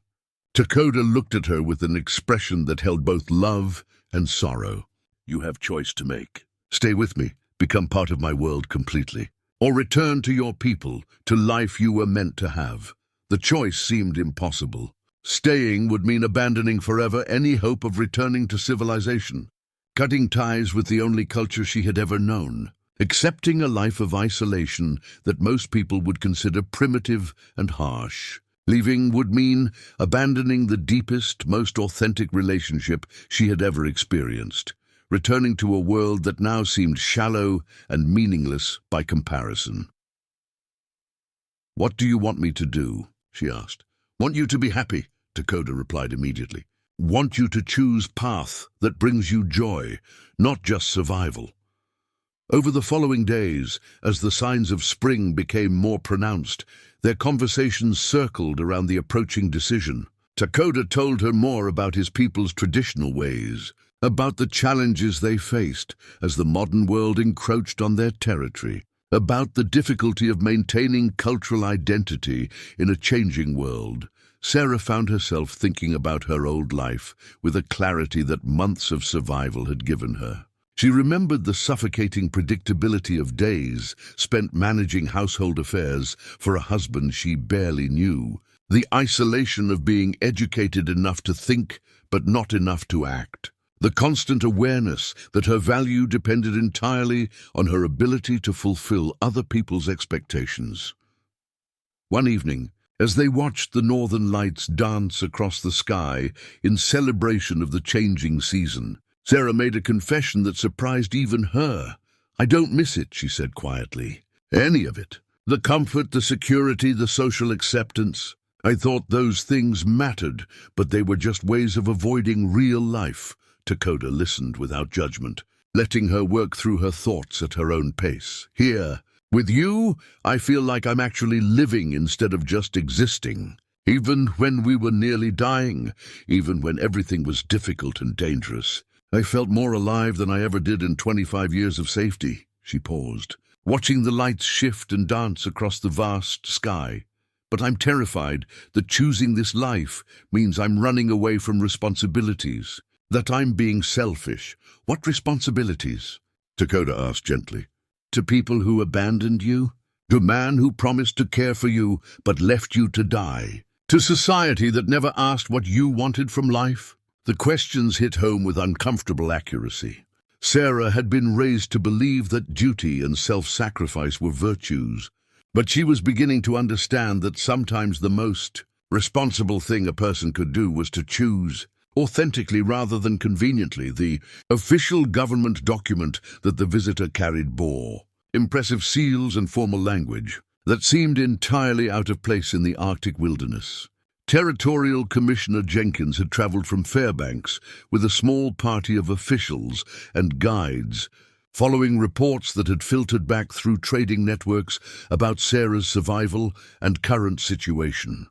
Takoda looked at her with an expression that held both love and sorrow. "You have choice to make. Stay with me, become part of my world completely, or return to your people, to life you were meant to have." The choice seemed impossible. Staying would mean abandoning forever any hope of returning to civilization, cutting ties with the only culture she had ever known, accepting a life of isolation that most people would consider primitive and harsh. Leaving would mean abandoning the deepest, most authentic relationship she had ever experienced, returning to a world that now seemed shallow and meaningless by comparison. "What do you want me to do?" she asked. "Want you to be happy," Takoda replied immediately. "Want you to choose path that brings you joy, not just survival." Over the following days, as the signs of spring became more pronounced, their conversations circled around the approaching decision. Takoda told her more about his people's traditional ways, about the challenges they faced as the modern world encroached on their territory, about the difficulty of maintaining cultural identity in a changing world. Sarah found herself thinking about her old life with a clarity that months of survival had given her. She remembered the suffocating predictability of days spent managing household affairs for a husband she barely knew, the isolation of being educated enough to think but not enough to act, the constant awareness that her value depended entirely on her ability to fulfill other people's expectations. One evening, as they watched the northern lights dance across the sky in celebration of the changing season, Sarah made a confession that surprised even her. "I don't miss it," she said quietly. "Any of it. The comfort, the security, the social acceptance. I thought those things mattered, but they were just ways of avoiding real life." Takoda listened without judgment, letting her work through her thoughts at her own pace. "Here, with you, I feel like I'm actually living instead of just existing. Even when we were nearly dying, even when everything was difficult and dangerous, I felt more alive than I ever did in 25 years of safety." She paused, watching the lights shift and dance across the vast sky. "But I'm terrified that choosing this life means I'm running away from responsibilities, that I'm being selfish." "What responsibilities?" Takoda asked gently. "To people who abandoned you? To man who promised to care for you but left you to die? To society that never asked what you wanted from life?" The questions hit home with uncomfortable accuracy. Sarah had been raised to believe that duty and self-sacrifice were virtues, But she was beginning to understand that sometimes the most responsible thing a person could do was to choose authentically rather than conveniently. The official government document that the visitor carried bore impressive seals and formal language that seemed entirely out of place in the Arctic wilderness. Territorial Commissioner Jenkins had traveled from Fairbanks with a small party of officials and guides, following reports that had filtered back through trading networks about Sarah's survival and current situation.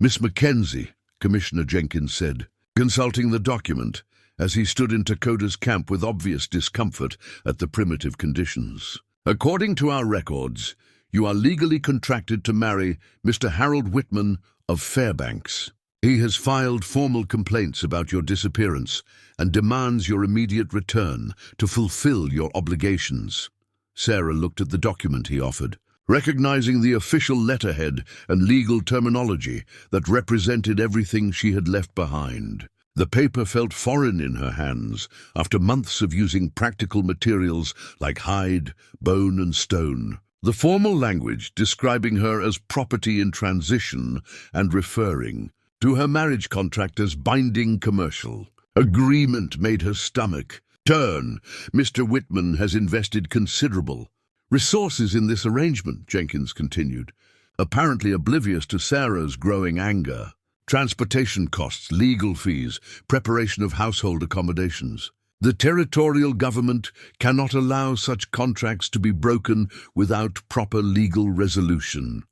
"Miss Mackenzie," Commissioner Jenkins said, consulting the document as he stood in Dakota's camp with obvious discomfort at the primitive conditions. "According to our records, you are legally contracted to marry Mr. Harold Whitman of Fairbanks. He has filed formal complaints about your disappearance and demands your immediate return to fulfill your obligations." Sarah looked at the document he offered, recognizing the official letterhead and legal terminology that represented everything she had left behind. The paper felt foreign in her hands after months of using practical materials like hide, bone, and stone. The formal language describing her as property in transition and referring to her marriage contract as binding commercial agreement made her stomach turn. "Mr. Whitman has invested considerable resources in this arrangement," Jenkins continued, apparently oblivious to Sarah's growing anger. "Transportation costs, legal fees, preparation of household accommodations. The territorial government cannot allow such contracts to be broken without proper legal resolution."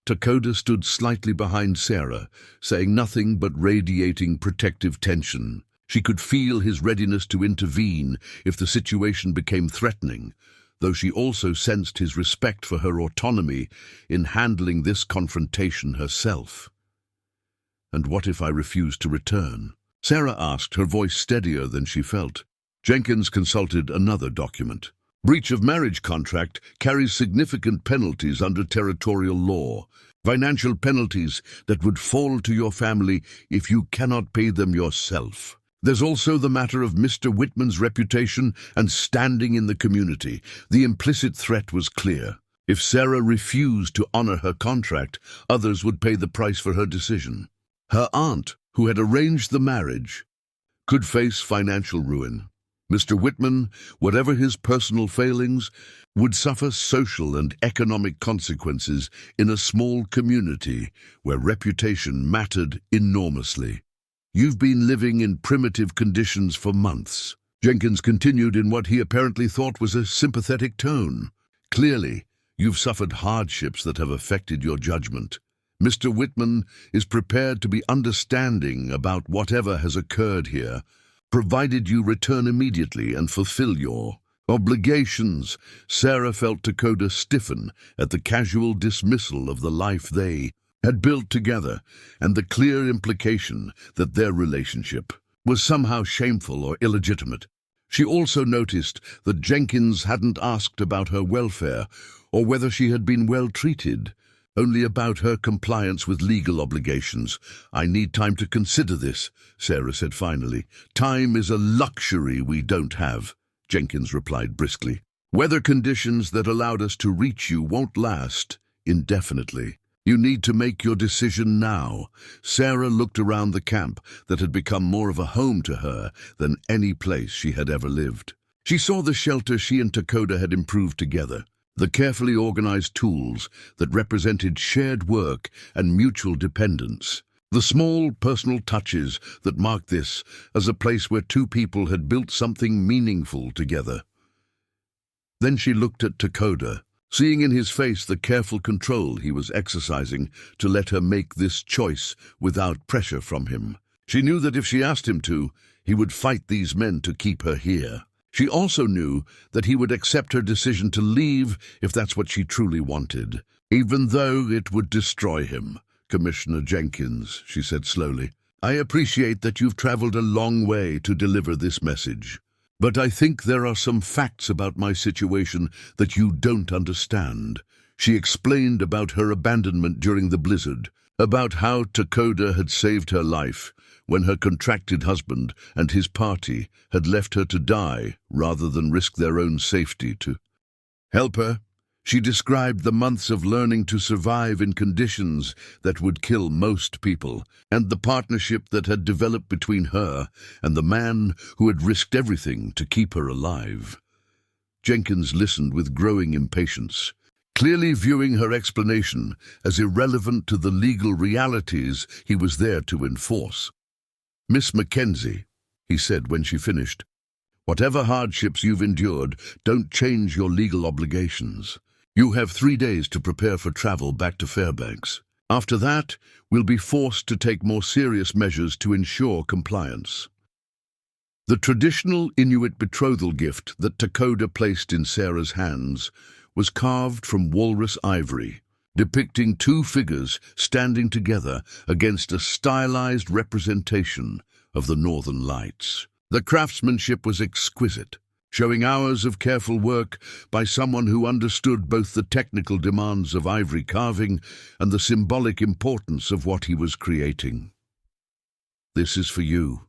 Dakota stood slightly behind Sarah, saying nothing but radiating protective tension. She could feel his readiness to intervene if the situation became threatening, though she also sensed his respect for her autonomy in handling this confrontation herself. "And what if I refuse to return?" Sarah asked, her voice steadier than she felt. Jenkins consulted another document. "Breach of marriage contract carries significant penalties under territorial law, financial penalties that would fall to your family if you cannot pay them yourself. There's also the matter of Mr. Whitman's reputation and standing in the community." The implicit threat was clear. If Sarah refused to honor her contract, others would pay the price for her decision. Her aunt, who had arranged the marriage, could face financial ruin. Mr. Whitman, whatever his personal failings, would suffer social and economic consequences in a small community where reputation mattered enormously. "You've been living in primitive conditions for months," Jenkins continued in what he apparently thought was a sympathetic tone. "Clearly, you've suffered hardships that have affected your judgment. Mr. Whitman is prepared to be understanding about whatever has occurred here, provided you return immediately and fulfill your obligations." Sarah felt Dakota stiffen at the casual dismissal of the life they had built together and the clear implication that their relationship was somehow shameful or illegitimate. She also noticed that Jenkins hadn't asked about her welfare or whether she had been well treated, only about her compliance with legal obligations. "I need time to consider this," Sarah said finally. "Time is a luxury we don't have," Jenkins replied briskly. "Weather conditions that allowed us to reach you won't last indefinitely. You need to make your decision now." Sarah looked around the camp that had become more of a home to her than any place she had ever lived. She saw the shelter she and Dakota had improved together, the carefully organized tools that represented shared work and mutual dependence, the small personal touches that marked this as a place where two people had built something meaningful together. Then she looked at Dakota, seeing in his face the careful control he was exercising to let her make this choice without pressure from him. She knew that if she asked him to, he would fight these men to keep her here. She also knew that he would accept her decision to leave if that's what she truly wanted, even though it would destroy him. "Commissioner Jenkins," she said slowly, "I appreciate that you've traveled a long way to deliver this message, but I think there are some facts about my situation that you don't understand." She explained about her abandonment during the blizzard, about how Dakota had saved her life when her contracted husband and his party had left her to die rather than risk their own safety to help her. She described the months of learning to survive in conditions that would kill most people, and the partnership that had developed between her and the man who had risked everything to keep her alive. Jenkins listened with growing impatience, clearly viewing her explanation as irrelevant to the legal realities he was there to enforce. "Miss Mackenzie," he said when she finished, "whatever hardships you've endured don't change your legal obligations. You have 3 days to prepare for travel back to Fairbanks. After that, we'll be forced to take more serious measures to ensure compliance." The traditional Inuit betrothal gift that Takoda placed in Sarah's hands was carved from walrus ivory, depicting 2 figures standing together against a stylized representation of the Northern Lights. The craftsmanship was exquisite, showing hours of careful work by someone who understood both the technical demands of ivory carving and the symbolic importance of what he was creating. "This is for you,"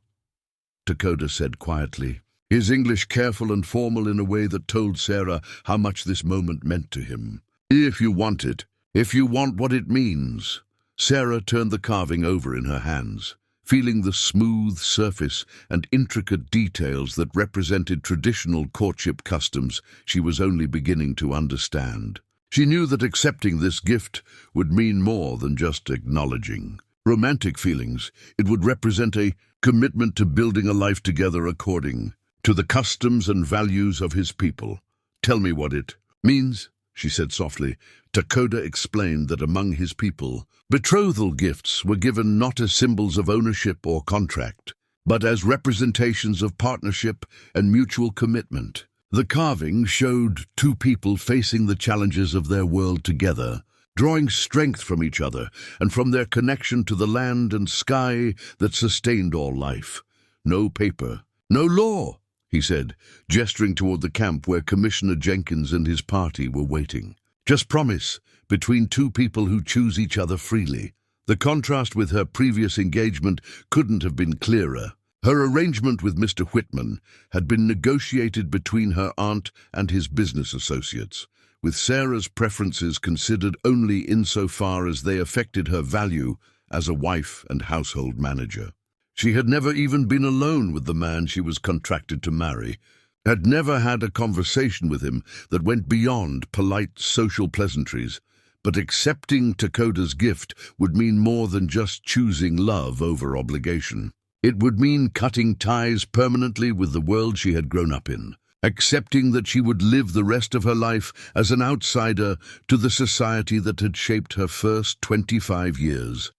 Takoda said quietly, his English careful and formal in a way that told Sarah how much this moment meant to him. "If you want it, if you want what it means." Sarah turned the carving over in her hands, feeling the smooth surface and intricate details that represented traditional courtship customs she was only beginning to understand. She knew that accepting this gift would mean more than just acknowledging romantic feelings. It would represent a commitment to building a life together according to the customs and values of his people. "Tell me what it means," she said softly. Takoda explained that among his people, betrothal gifts were given not as symbols of ownership or contract, but as representations of partnership and mutual commitment. The carving showed 2 people facing the challenges of their world together, drawing strength from each other and from their connection to the land and sky that sustained all life. "No paper, no law," he said, gesturing toward the camp where Commissioner Jenkins and his party were waiting. "Just promise, between 2 people who choose each other freely." The contrast with her previous engagement couldn't have been clearer. Her arrangement with Mr. Whitman had been negotiated between her aunt and his business associates, with Sarah's preferences considered only insofar as they affected her value as a wife and household manager. She had never even been alone with the man she was contracted to marry, had never had a conversation with him that went beyond polite social pleasantries, but accepting Takoda's gift would mean more than just choosing love over obligation. It would mean cutting ties permanently with the world she had grown up in, accepting that she would live the rest of her life as an outsider to the society that had shaped her first 25 years.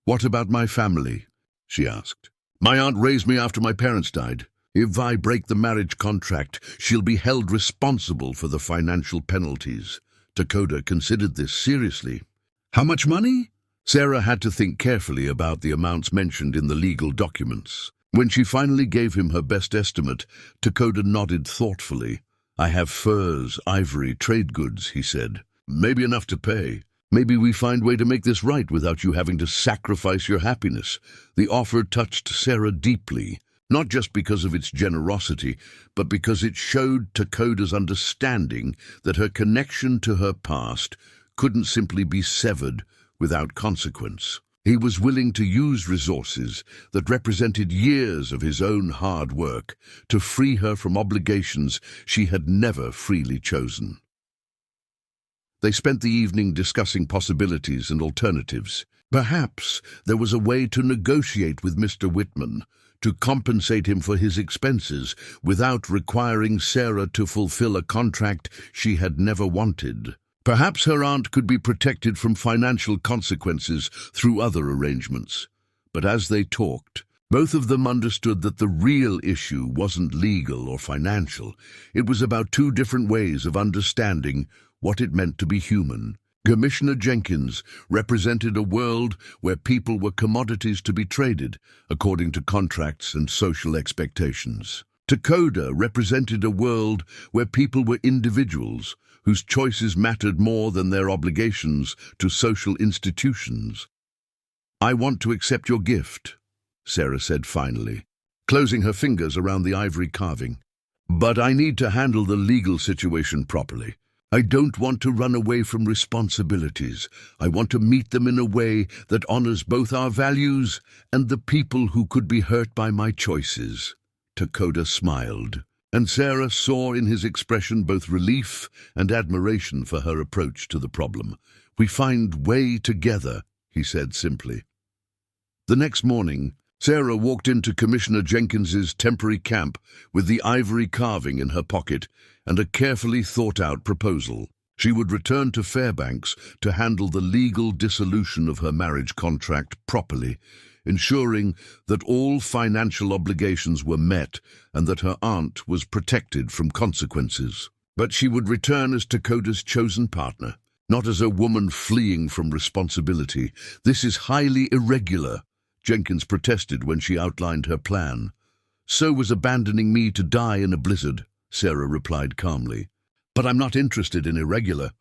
"What about my family?" she asked. "My aunt raised me after my parents died. If I break the marriage contract, she'll be held responsible for the financial penalties." Takoda considered this seriously. "How much money?" Sarah had to think carefully about the amounts mentioned in the legal documents. When she finally gave him her best estimate, Takoda nodded thoughtfully. "I have furs, ivory, trade goods," he said. "Maybe enough to pay. Maybe we find a way to make this right without you having to sacrifice your happiness." The offer touched Sarah deeply, not just because of its generosity, but because it showed Takoda's understanding that her connection to her past couldn't simply be severed without consequence. He was willing to use resources that represented years of his own hard work to free her from obligations she had never freely chosen. They spent the evening discussing possibilities and alternatives. Perhaps there was a way to negotiate with Mr. Whitman, to compensate him for his expenses without requiring Sarah to fulfill a contract she had never wanted. Perhaps her aunt could be protected from financial consequences through other arrangements. But as they talked, both of them understood that the real issue wasn't legal or financial. It was about 2 different ways of understanding what it meant to be human. Commissioner Jenkins represented a world where people were commodities to be traded according to contracts and social expectations. Takoda represented a world where people were individuals whose choices mattered more than their obligations to social institutions. "I want to accept your gift," Sarah said finally, closing her fingers around the ivory carving. "But I need to handle the legal situation properly. I don't want to run away from responsibilities. I want to meet them in a way that honors both our values and the people who could be hurt by my choices." Dakota smiled, and Sarah saw in his expression both relief and admiration for her approach to the problem. "We find way together," he said simply. The next morning, Sarah walked into Commissioner Jenkins's temporary camp with the ivory carving in her pocket and a carefully thought-out proposal. She would return to Fairbanks to handle the legal dissolution of her marriage contract properly, ensuring that all financial obligations were met and that her aunt was protected from consequences. But she would return as Dakota's chosen partner, not as a woman fleeing from responsibility. "This is highly irregular," Jenkins protested when she outlined her plan. "So was abandoning me to die in a blizzard," Sarah replied calmly. "But I'm not interested in irregular.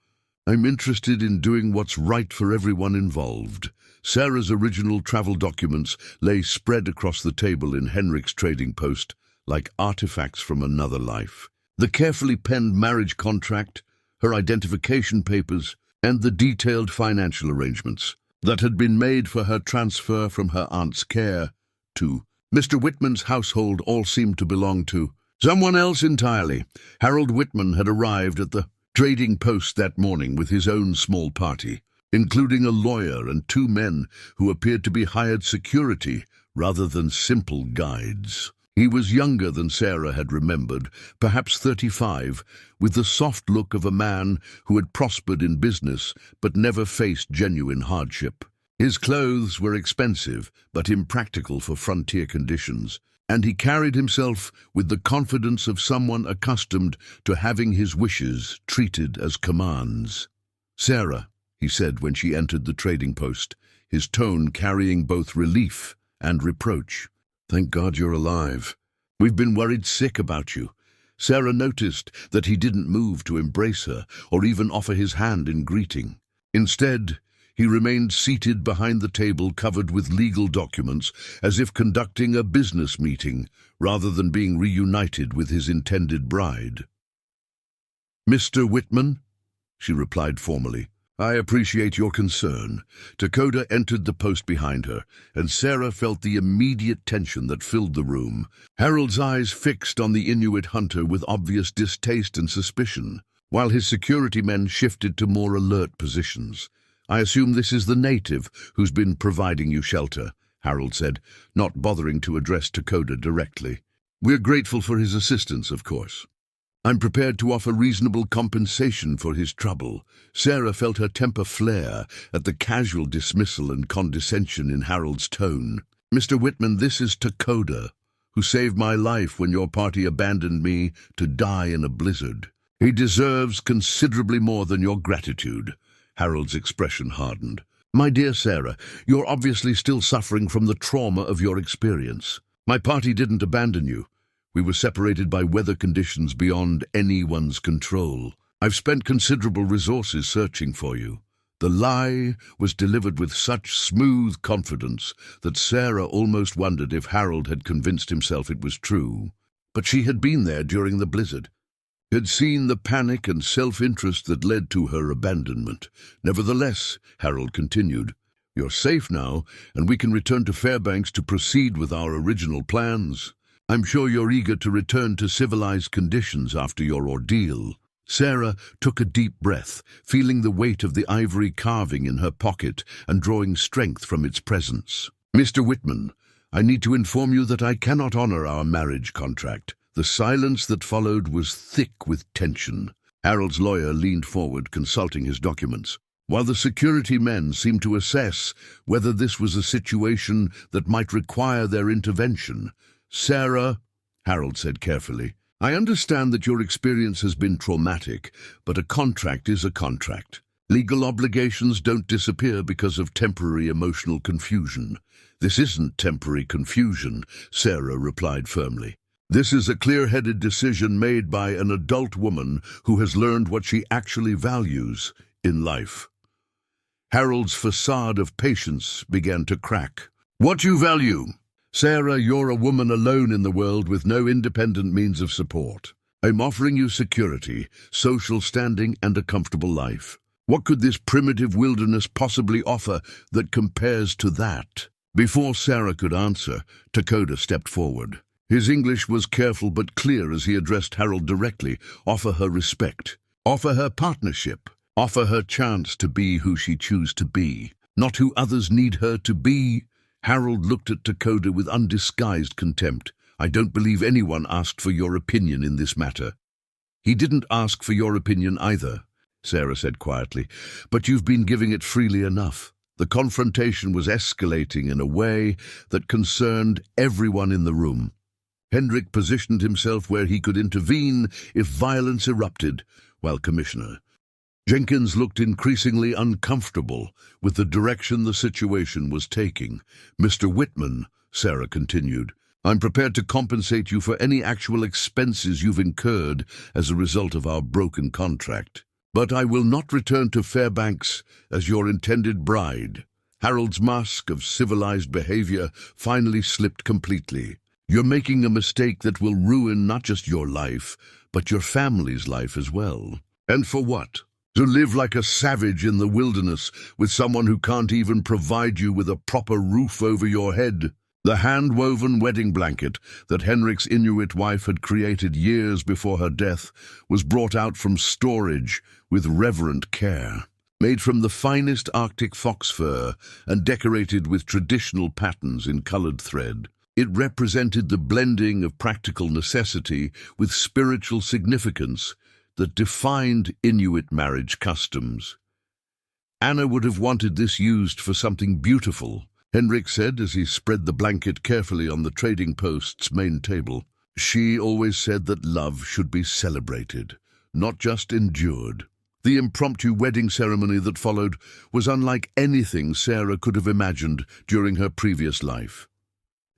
I'm interested in doing what's right for everyone involved." Sarah's original travel documents lay spread across the table in Henrik's trading post like artifacts from another life. The carefully penned marriage contract, her identification papers, and the detailed financial arrangements that had been made for her transfer from her aunt's care to Mr. Whitman's household all seemed to belong to someone else entirely. Harold Whitman had arrived at the trading post that morning with his own small party, including a lawyer and 2 men who appeared to be hired security rather than simple guides. He was younger than Sarah had remembered, perhaps 35, with the soft look of a man who had prospered in business but never faced genuine hardship. His clothes were expensive but impractical for frontier conditions, and he carried himself with the confidence of someone accustomed to having his wishes treated as commands. "Sarah," he said when she entered the trading post, his tone carrying both relief and reproach. "Thank God you're alive. We've been worried sick about you." Sarah noticed that he didn't move to embrace her or even offer his hand in greeting. Instead, he remained seated behind the table covered with legal documents, as if conducting a business meeting rather than being reunited with his intended bride. "Mr. Whitman," she replied formally, "I appreciate your concern." Dakota entered the post behind her, and Sarah felt the immediate tension that filled the room. Harold's eyes fixed on the Inuit hunter with obvious distaste and suspicion, while his security men shifted to more alert positions. "I assume this is the native who's been providing you shelter," Harold said, not bothering to address Dakota directly. "We're grateful for his assistance, of course. I'm prepared to offer reasonable compensation for his trouble." Sarah felt her temper flare at the casual dismissal and condescension in Harold's tone. "Mr. Whitman, this is Dakota, who saved my life when your party abandoned me to die in a blizzard. He deserves considerably more than your gratitude." Harold's expression hardened. "My dear Sarah, you're obviously still suffering from the trauma of your experience. My party didn't abandon you. We were separated by weather conditions beyond anyone's control. I've spent considerable resources searching for you." The lie was delivered with such smooth confidence that Sarah almost wondered if Harold had convinced himself it was true. But she had been there during the blizzard, had seen the panic and self-interest that led to her abandonment. "Nevertheless," Harold continued, "you're safe now, and we can return to Fairbanks to proceed with our original plans. I'm sure you're eager to return to civilized conditions after your ordeal." Sarah took a deep breath, feeling the weight of the ivory carving in her pocket and drawing strength from its presence. "Mr. Whitman, I need to inform you that I cannot honor our marriage contract." The silence that followed was thick with tension. Harold's lawyer leaned forward, consulting his documents, while the security men seemed to assess whether this was a situation that might require their intervention. "Sarah," Harold said carefully, "I understand that your experience has been traumatic, but a contract is a contract. Legal obligations don't disappear because of temporary emotional confusion." "This isn't temporary confusion," Sarah replied firmly. "This is a clear-headed decision made by an adult woman who has learned what she actually values in life." Harold's facade of patience began to crack. "What you value?" "Sarah, you're a woman alone in the world with no independent means of support. I'm offering you security, social standing, and a comfortable life. What could this primitive wilderness possibly offer that compares to that? Before Sarah could answer, Dakota stepped forward. His English was careful but clear as he addressed Harold directly. Offer her respect. Offer her partnership. Offer her chance to be who she chooses to be, not who others need her to be. Harold looked at Dakota with undisguised contempt. I don't believe anyone asked for your opinion in this matter. He didn't ask for your opinion either, Sarah said quietly, but you've been giving it freely enough. The confrontation was escalating in a way that concerned everyone in the room. Hendrik positioned himself where he could intervene if violence erupted, while Commissioner Jenkins looked increasingly uncomfortable with the direction the situation was taking. Mr. Whitman, Sarah continued, I'm prepared to compensate you for any actual expenses you've incurred as a result of our broken contract. But I will not return to Fairbanks as your intended bride. Harold's mask of civilized behavior finally slipped completely. You're making a mistake that will ruin not just your life, but your family's life as well. And for what? To live like a savage in the wilderness with someone who can't even provide you with a proper roof over your head. The hand-woven wedding blanket that Henrik's Inuit wife had created years before her death was brought out from storage with reverent care. Made from the finest Arctic fox fur and decorated with traditional patterns in colored thread. It represented the blending of practical necessity with spiritual significance that defined Inuit marriage customs. Anna would have wanted this used for something beautiful, Henrik said as he spread the blanket carefully on the trading post's main table. She always said that love should be celebrated, not just endured. The impromptu wedding ceremony that followed was unlike anything Sarah could have imagined during her previous life.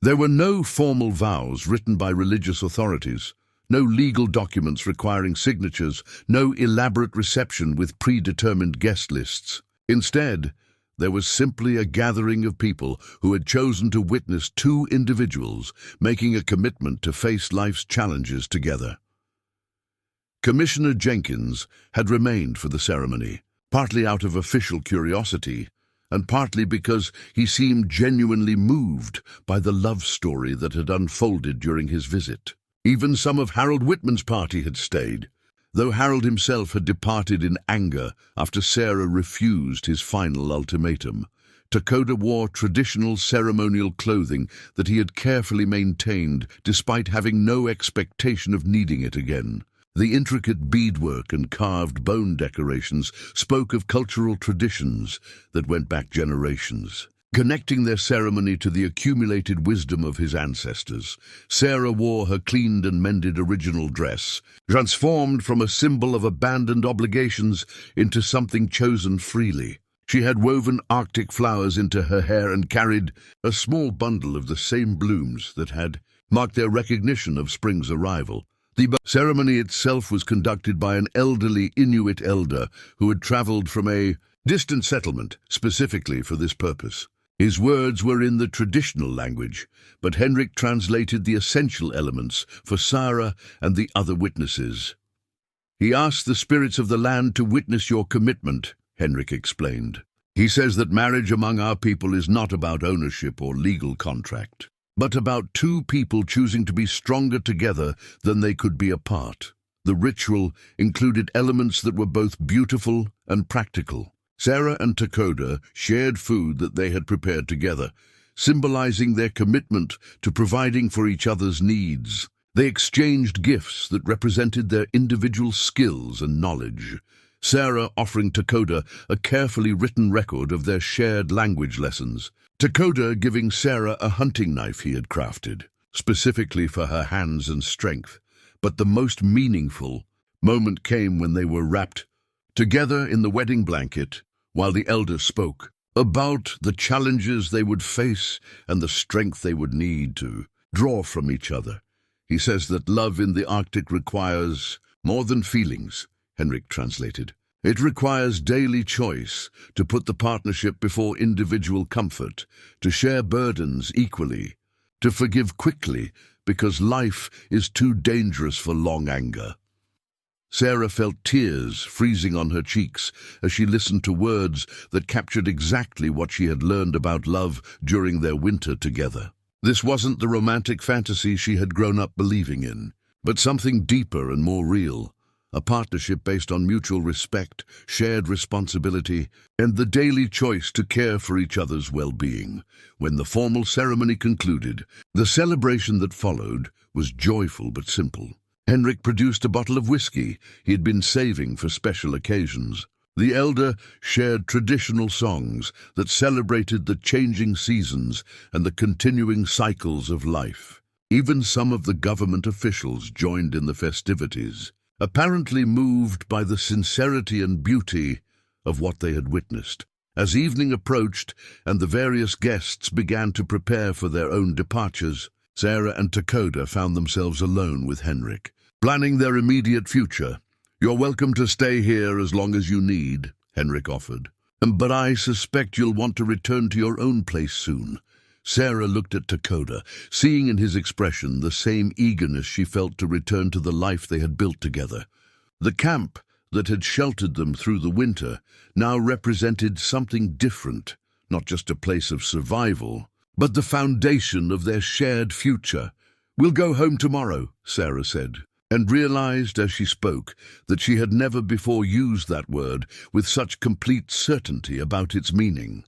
There were no formal vows written by religious authorities, no legal documents requiring signatures, no elaborate reception with predetermined guest lists. Instead, there was simply a gathering of people who had chosen to witness two individuals making a commitment to face life's challenges together. Commissioner Jenkins had remained for the ceremony, partly out of official curiosity, and partly because he seemed genuinely moved by the love story that had unfolded during his visit. Even some of Harold Whitman's party had stayed, though Harold himself had departed in anger after Sarah refused his final ultimatum. Dakota wore traditional ceremonial clothing that he had carefully maintained despite having no expectation of needing it again. The intricate beadwork and carved bone decorations spoke of cultural traditions that went back generations. Connecting their ceremony to the accumulated wisdom of his ancestors, Sarah wore her cleaned and mended original dress, transformed from a symbol of abandoned obligations into something chosen freely. She had woven Arctic flowers into her hair and carried a small bundle of the same blooms that had marked their recognition of spring's arrival. The ceremony itself was conducted by an elderly Inuit elder who had traveled from a distant settlement specifically for this purpose. His words were in the traditional language, but Henrik translated the essential elements for Sarah and the other witnesses. He asked the spirits of the land to witness your commitment, Henrik explained. He says that marriage among our people is not about ownership or legal contract, but about two people choosing to be stronger together than they could be apart. The ritual included elements that were both beautiful and practical. Sarah and Dakota shared food that they had prepared together, symbolizing their commitment to providing for each other's needs. They exchanged gifts that represented their individual skills and knowledge, Sarah offering Dakota a carefully written record of their shared language lessons. Dakota giving Sarah a hunting knife he had crafted, specifically for her hands and strength. But the most meaningful moment came when they were wrapped together in the wedding blanket, while the elder spoke about the challenges they would face and the strength they would need to draw from each other. He says that love in the Arctic requires more than feelings, Henrik translated. It requires daily choice to put the partnership before individual comfort, to share burdens equally, to forgive quickly because life is too dangerous for long anger. Sarah felt tears freezing on her cheeks as she listened to words that captured exactly what she had learned about love during their winter together. This wasn't the romantic fantasy she had grown up believing in, but something deeper and more real, a partnership based on mutual respect, shared responsibility, and the daily choice to care for each other's well-being. When the formal ceremony concluded, the celebration that followed was joyful but simple. Henrik produced a bottle of whiskey he had been saving for special occasions. The elder shared traditional songs that celebrated the changing seasons and the continuing cycles of life. Even some of the government officials joined in the festivities, apparently moved by the sincerity and beauty of what they had witnessed. As evening approached and the various guests began to prepare for their own departures, Sarah and Dakota found themselves alone with Henrik, planning their immediate future. "You're welcome to stay here as long as you need," Henrik offered. "But I suspect you'll want to return to your own place soon." Sarah looked at Dakota, seeing in his expression the same eagerness she felt to return to the life they had built together. The camp that had sheltered them through the winter now represented something different, not just a place of survival, but the foundation of their shared future. "We'll go home tomorrow," Sarah said, and realized as she spoke that she had never before used that word with such complete certainty about its meaning.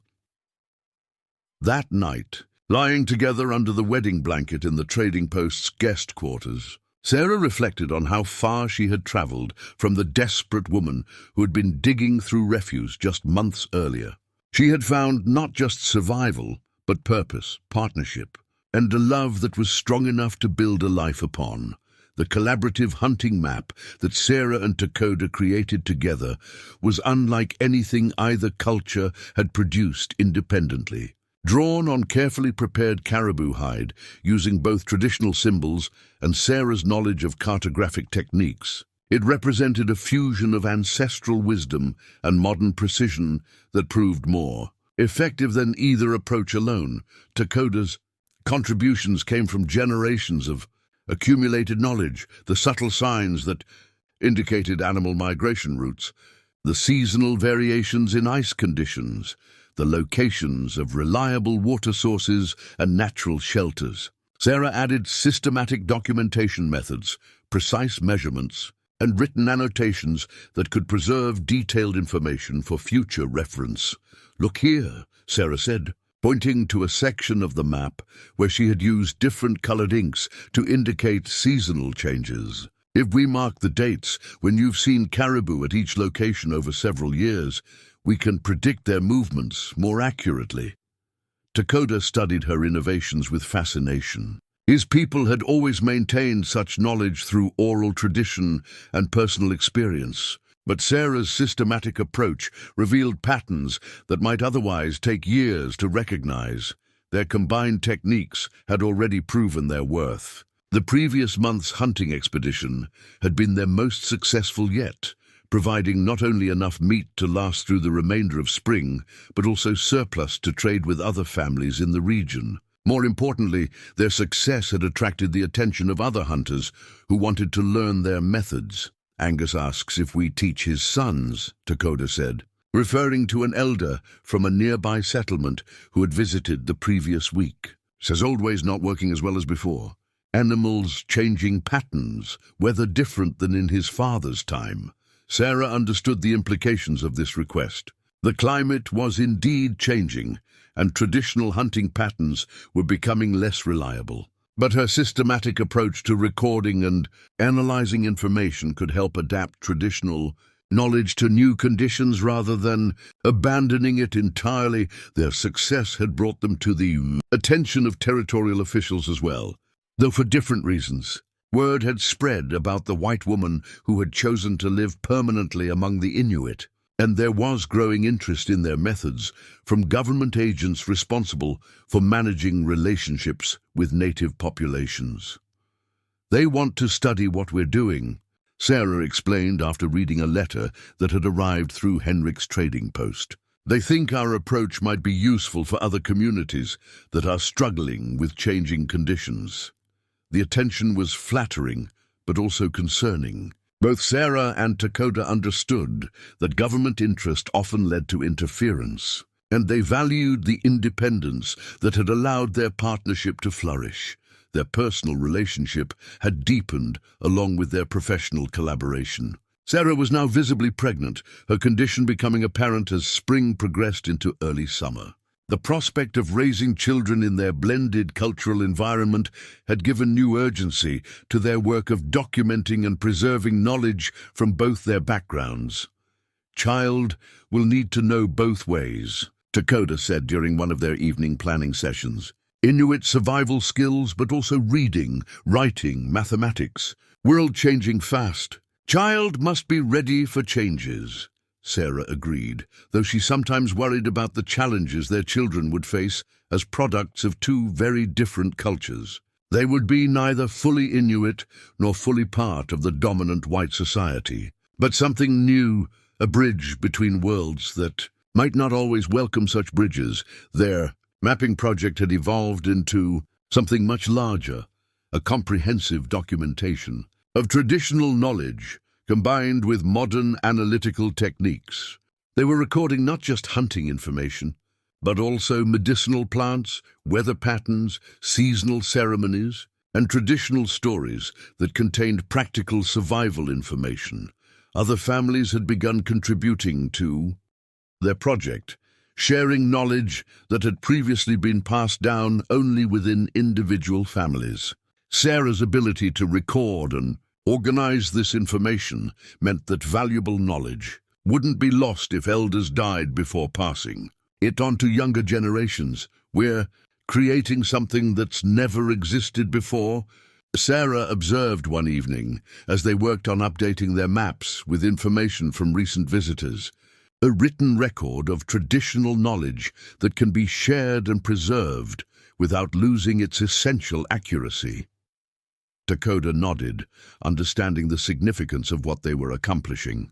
That night, lying together under the wedding blanket in the trading post's guest quarters, Sarah reflected on how far she had traveled from the desperate woman who had been digging through refuse just months earlier. She had found not just survival, but purpose, partnership, and a love that was strong enough to build a life upon. The collaborative hunting map that Sarah and Dakota created together was unlike anything either culture had produced independently. Drawn on carefully prepared caribou hide, using both traditional symbols and Sarah's knowledge of cartographic techniques, it represented a fusion of ancestral wisdom and modern precision that proved more effective than either approach alone. Dakota's contributions came from generations of accumulated knowledge, the subtle signs that indicated animal migration routes, the seasonal variations in ice conditions, the locations of reliable water sources and natural shelters. Sarah added systematic documentation methods, precise measurements, and written annotations that could preserve detailed information for future reference. "Look here," Sarah said, pointing to a section of the map where she had used different colored inks to indicate seasonal changes. "If we mark the dates when you've seen caribou at each location over several years, we can predict their movements more accurately." Dakota studied her innovations with fascination. His people had always maintained such knowledge through oral tradition and personal experience, but Sarah's systematic approach revealed patterns that might otherwise take years to recognize. Their combined techniques had already proven their worth. The previous month's hunting expedition had been their most successful yet, providing not only enough meat to last through the remainder of spring, but also surplus to trade with other families in the region. More importantly, their success had attracted the attention of other hunters who wanted to learn their methods. "Angus asks if we teach his sons," Dakota said, referring to an elder from a nearby settlement who had visited the previous week. "Says old ways not working as well as before. Animals changing patterns, whether different than in his father's time." Sarah understood the implications of this request. The climate was indeed changing, and traditional hunting patterns were becoming less reliable. But her systematic approach to recording and analyzing information could help adapt traditional knowledge to new conditions rather than abandoning it entirely. Their success had brought them to the attention of territorial officials as well, though for different reasons. Word had spread about the white woman who had chosen to live permanently among the Inuit, and there was growing interest in their methods from government agents responsible for managing relationships with native populations. "They want to study what we're doing," Sarah explained after reading a letter that had arrived through Henrik's trading post. "They think our approach might be useful for other communities that are struggling with changing conditions." The attention was flattering, but also concerning. Both Sarah and Dakota understood that government interest often led to interference, and they valued the independence that had allowed their partnership to flourish. Their personal relationship had deepened along with their professional collaboration. Sarah was now visibly pregnant, her condition becoming apparent as spring progressed into early summer. The prospect of raising children in their blended cultural environment had given new urgency to their work of documenting and preserving knowledge from both their backgrounds. "Child will need to know both ways," Dakota said during one of their evening planning sessions. "Inuit survival skills, but also reading, writing, mathematics. World changing fast. Child must be ready for changes." Sarah agreed, though she sometimes worried about the challenges their children would face as products of two very different cultures. They would be neither fully Inuit nor fully part of the dominant white society, but something new, a bridge between worlds that might not always welcome such bridges. Their mapping project had evolved into something much larger, a comprehensive documentation of traditional knowledge combined with modern analytical techniques. They were recording not just hunting information, but also medicinal plants, weather patterns, seasonal ceremonies, and traditional stories that contained practical survival information. Other families had begun contributing to their project, sharing knowledge that had previously been passed down only within individual families. Sarah's ability to record and organize this information meant that valuable knowledge wouldn't be lost if elders died before passing it on to younger generations. "We're creating something that's never existed before," Sarah observed one evening as they worked on updating their maps with information from recent visitors. "A written record of traditional knowledge that can be shared and preserved without losing its essential accuracy." Dakota nodded, understanding the significance of what they were accomplishing.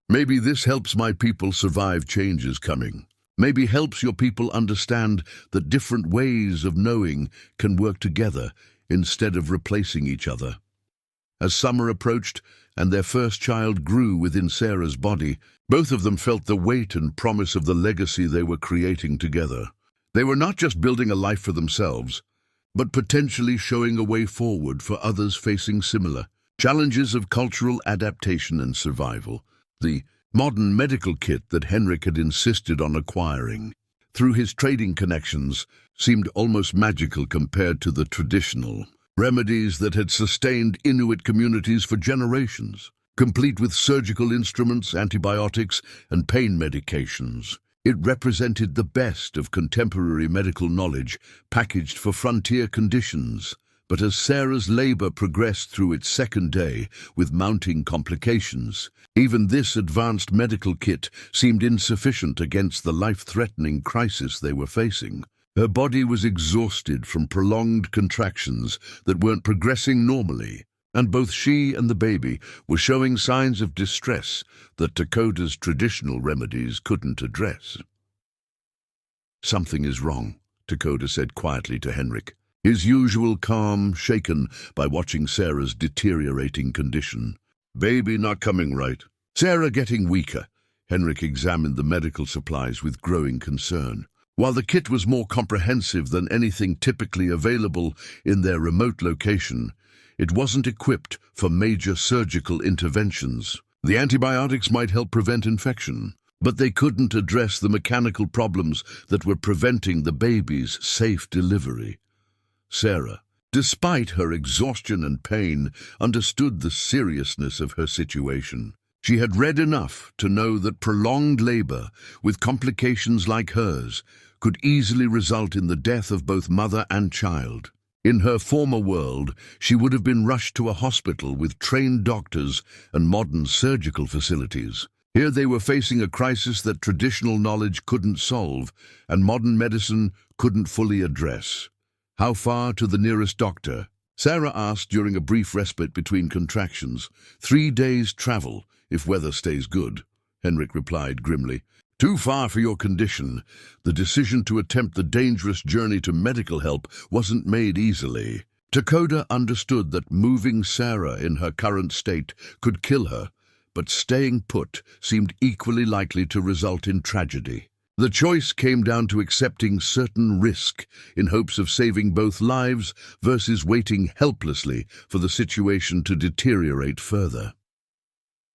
"Maybe this helps my people survive changes coming. Maybe helps your people understand that different ways of knowing can work together instead of replacing each other." As summer approached and their first child grew within Sarah's body, both of them felt the weight and promise of the legacy they were creating together. They were not just building a life for themselves, but potentially showing a way forward for others facing similar challenges of cultural adaptation and survival. The modern medical kit that Henrik had insisted on acquiring through his trading connections seemed almost magical compared to the traditional remedies that had sustained Inuit communities for generations, complete with surgical instruments, antibiotics, and pain medications. It represented the best of contemporary medical knowledge packaged for frontier conditions. But as Sarah's labor progressed through its second day with mounting complications, even this advanced medical kit seemed insufficient against the life-threatening crisis they were facing. Her body was exhausted from prolonged contractions that weren't progressing normally, and both she and the baby were showing signs of distress that Dakota's traditional remedies couldn't address. "Something is wrong," Dakota said quietly to Henrik, his usual calm shaken by watching Sarah's deteriorating condition. "Baby not coming right. Sarah getting weaker." Henrik examined the medical supplies with growing concern. While the kit was more comprehensive than anything typically available in their remote location, it wasn't equipped for major surgical interventions. The antibiotics might help prevent infection, but they couldn't address the mechanical problems that were preventing the baby's safe delivery. Sarah, despite her exhaustion and pain, understood the seriousness of her situation. She had read enough to know that prolonged labor, with complications like hers, could easily result in the death of both mother and child. In her former world, she would have been rushed to a hospital with trained doctors and modern surgical facilities. Here they were facing a crisis that traditional knowledge couldn't solve and modern medicine couldn't fully address. "How far to the nearest doctor?" Sarah asked during a brief respite between contractions. 3 days' travel, if weather stays good," Henrik replied grimly. "Too far for your condition. The decision to attempt the dangerous journey to medical help wasn't made easily." Dakota understood that moving Sarah in her current state could kill her, but staying put seemed equally likely to result in tragedy. The choice came down to accepting certain risk in hopes of saving both lives versus waiting helplessly for the situation to deteriorate further.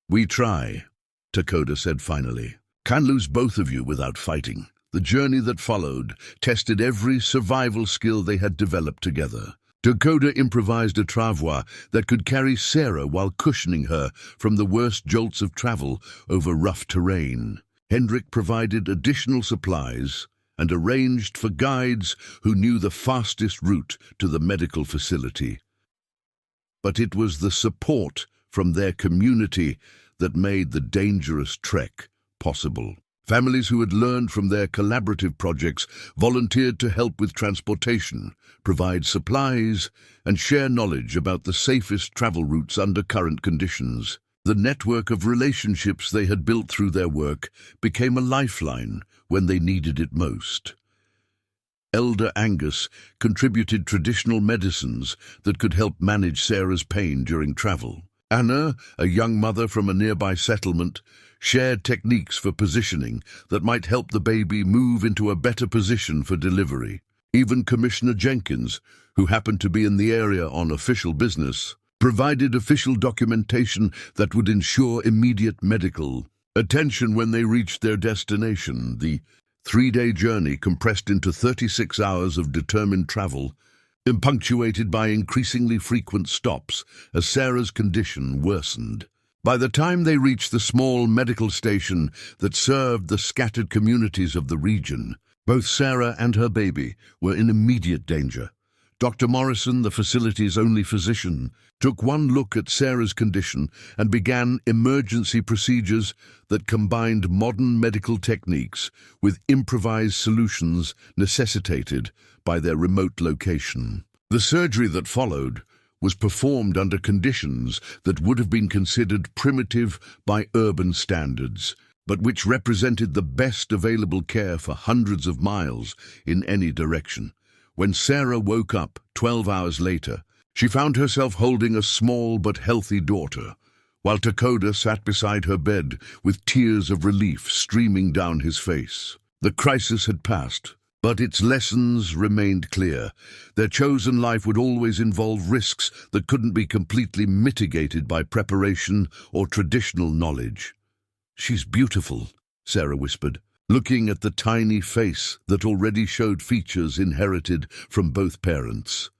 "We try," Dakota said finally. "Can lose both of you without fighting." The journey that followed tested every survival skill they had developed together. Dakota improvised a travois that could carry Sarah while cushioning her from the worst jolts of travel over rough terrain. Hendrik provided additional supplies and arranged for guides who knew the fastest route to the medical facility. But it was the support from their community that made the dangerous trek possible. Families who had learned from their collaborative projects volunteered to help with transportation, provide supplies, and share knowledge about the safest travel routes under current conditions. The network of relationships they had built through their work became a lifeline when they needed it most. Elder Angus contributed traditional medicines that could help manage Sarah's pain during travel. Anna, a young mother from a nearby settlement, shared techniques for positioning that might help the baby move into a better position for delivery. Even Commissioner Jenkins, who happened to be in the area on official business, provided official documentation that would ensure immediate medical attention when they reached their destination. The 3-day journey compressed into 36 hours of determined travel, punctuated by increasingly frequent stops as Sarah's condition worsened. By the time they reached the small medical station that served the scattered communities of the region, both Sarah and her baby were in immediate danger. Dr. Morrison, the facility's only physician, took one look at Sarah's condition and began emergency procedures that combined modern medical techniques with improvised solutions necessitated by their remote location. The surgery that followed was performed under conditions that would have been considered primitive by urban standards, but which represented the best available care for hundreds of miles in any direction. When Sarah woke up 12 hours later, she found herself holding a small but healthy daughter, while Dakota sat beside her bed with tears of relief streaming down his face. The crisis had passed, but its lessons remained clear. Their chosen life would always involve risks that couldn't be completely mitigated by preparation or traditional knowledge. "She's beautiful," Sarah whispered, looking at the tiny face that already showed features inherited from both parents.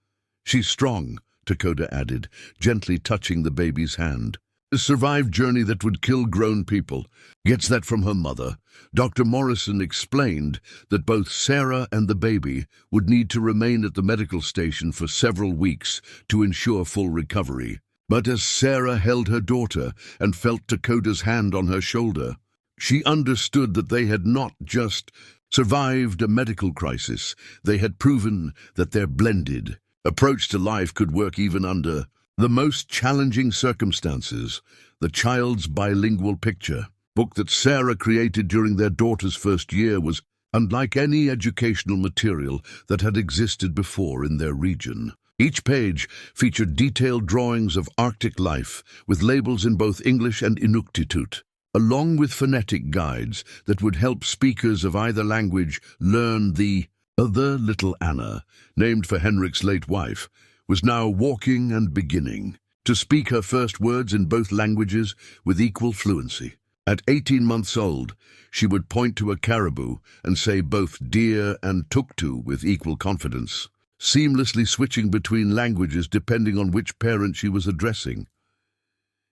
"She's strong," Dakota added, gently touching the baby's hand. "A survived journey that would kill grown people. Gets that from her mother." Dr. Morrison explained that both Sarah and the baby would need to remain at the medical station for several weeks to ensure full recovery. But as Sarah held her daughter and felt Dakota's hand on her shoulder, she understood that they had not just survived a medical crisis, they had proven that their blended approach to life could work even under the most challenging circumstances. The Child's Bilingual Picture book that Sarah created during their daughter's first year was unlike any educational material that had existed before in their region. Each page featured detailed drawings of Arctic life with labels in both English and Inuktitut, along with phonetic guides that would help speakers of either language learn. The other little Anna, named for Henrik's late wife, was now walking and beginning to speak her first words in both languages with equal fluency. At 18 months old, she would point to a caribou and say both deer and tuktu with equal confidence, seamlessly switching between languages depending on which parent she was addressing.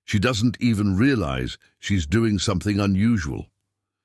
"She doesn't even realize she's doing something unusual,"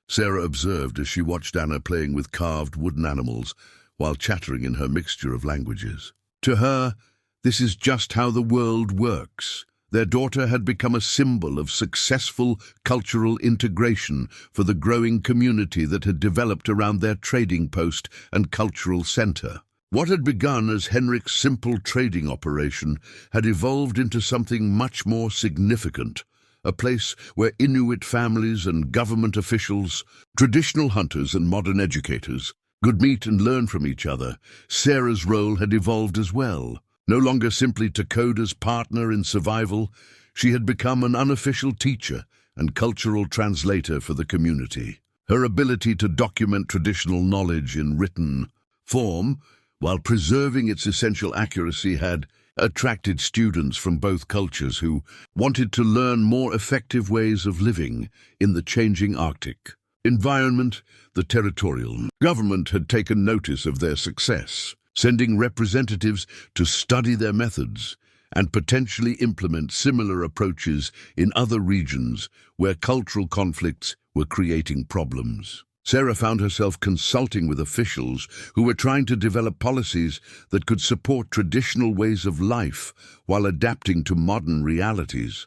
Sarah observed as she watched Anna playing with carved wooden animals while chattering in her mixture of languages. To her, this is just how the world works. Their daughter had become a symbol of successful cultural integration for the growing community that had developed around their trading post and cultural center. What had begun as Henrik's simple trading operation had evolved into something much more significant, a place where Inuit families and government officials, traditional hunters and modern educators, could meet and learn from each other. Sarah's role had evolved as well. No longer simply Takoda's partner in survival, she had become an unofficial teacher and cultural translator for the community. Her ability to document traditional knowledge in written form, while preserving its essential accuracy, had attracted students from both cultures who wanted to learn more effective ways of living in the changing Arctic environment. The territorial government had taken notice of their success, sending representatives to study their methods and potentially implement similar approaches in other regions where cultural conflicts were creating problems. Sarah found herself consulting with officials who were trying to develop policies that could support traditional ways of life while adapting to modern realities.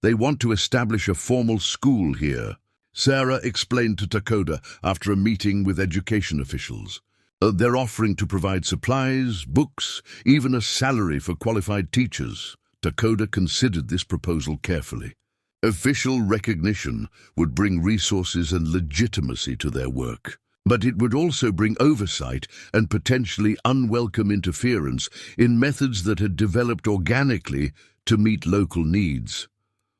"They want to establish a formal school here," Sarah explained to Takoda after a meeting with education officials. "They're offering to provide supplies, books, even a salary for qualified teachers." Takoda considered this proposal carefully. Official recognition would bring resources and legitimacy to their work, but it would also bring oversight and potentially unwelcome interference in methods that had developed organically to meet local needs.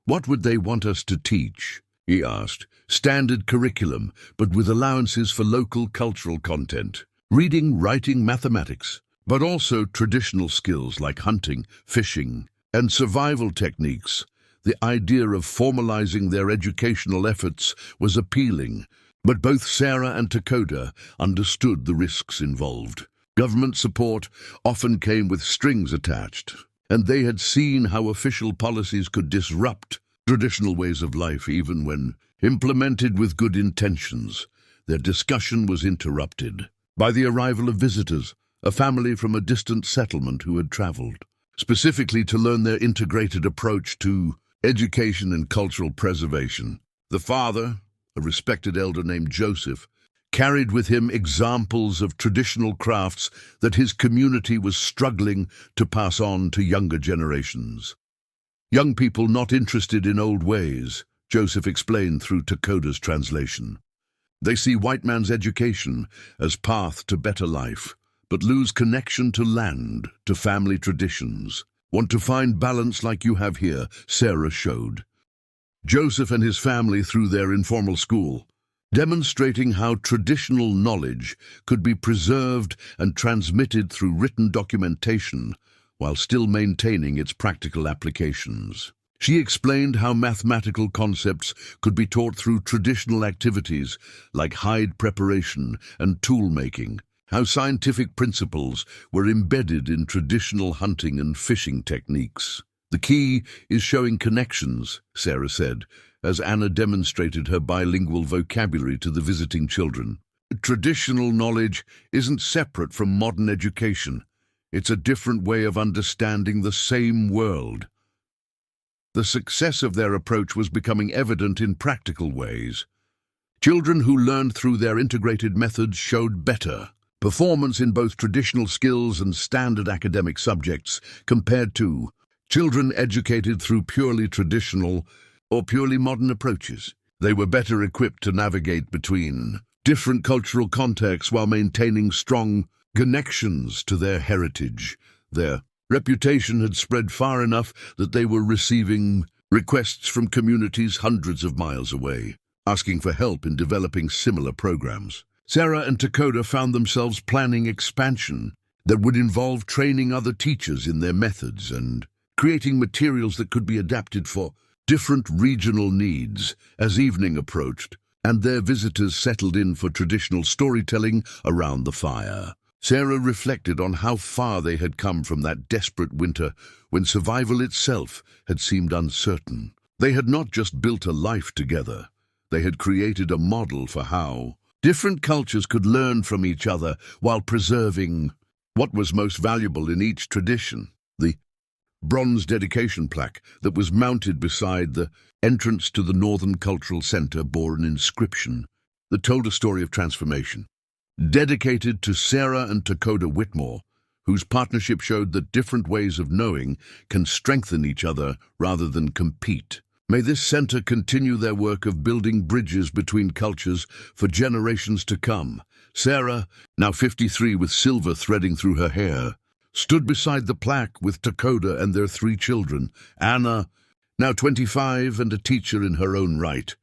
"What would they want us to teach?" he asked. "Standard curriculum, but with allowances for local cultural content. Reading, writing, mathematics, but also traditional skills like hunting, fishing, and survival techniques." The idea of formalizing their educational efforts was appealing, but both Sarah and Takoda understood the risks involved. Government support often came with strings attached, and they had seen how official policies could disrupt traditional ways of life even when implemented with good intentions. Their discussion was interrupted by the arrival of visitors, a family from a distant settlement who had traveled specifically to learn their integrated approach to education and cultural preservation. The father, a respected elder named Joseph, carried with him examples of traditional crafts that his community was struggling to pass on to younger generations. "Young people not interested in old ways," Joseph explained through Takoda's translation. "They see white man's education as path to better life, but lose connection to land, to family traditions. Want to find balance like you have here," Sarah showed Joseph and his family through their informal school, demonstrating how traditional knowledge could be preserved and transmitted through written documentation while still maintaining its practical applications. She explained how mathematical concepts could be taught through traditional activities like hide preparation and tool making, how scientific principles were embedded in traditional hunting and fishing techniques. "The key is showing connections," Sarah said, as Anna demonstrated her bilingual vocabulary to the visiting children. "Traditional knowledge isn't separate from modern education. It's a different way of understanding the same world." The success of their approach was becoming evident in practical ways. Children who learned through their integrated methods showed better performance in both traditional skills and standard academic subjects compared to children educated through purely traditional or purely modern approaches. They were better equipped to navigate between different cultural contexts while maintaining strong connections to their heritage. Their reputation had spread far enough that they were receiving requests from communities hundreds of miles away, asking for help in developing similar programs. Sarah and Takoda found themselves planning expansion that would involve training other teachers in their methods and creating materials that could be adapted for different regional needs. As evening approached and their visitors settled in for traditional storytelling around the fire, Sarah reflected on how far they had come from that desperate winter when survival itself had seemed uncertain. They had not just built a life together, they had created a model for how different cultures could learn from each other while preserving what was most valuable in each tradition. The bronze dedication plaque that was mounted beside the entrance to the Northern Cultural Center bore an inscription that told a story of transformation. Dedicated to Sarah and Takoda Whitmore, whose partnership showed that different ways of knowing can strengthen each other rather than compete. May this center continue their work of building bridges between cultures for generations to come. Sarah, now 53 with silver threading through her hair, stood beside the plaque with Takoda and their 3 children, Anna, now 25 and a teacher in her own right,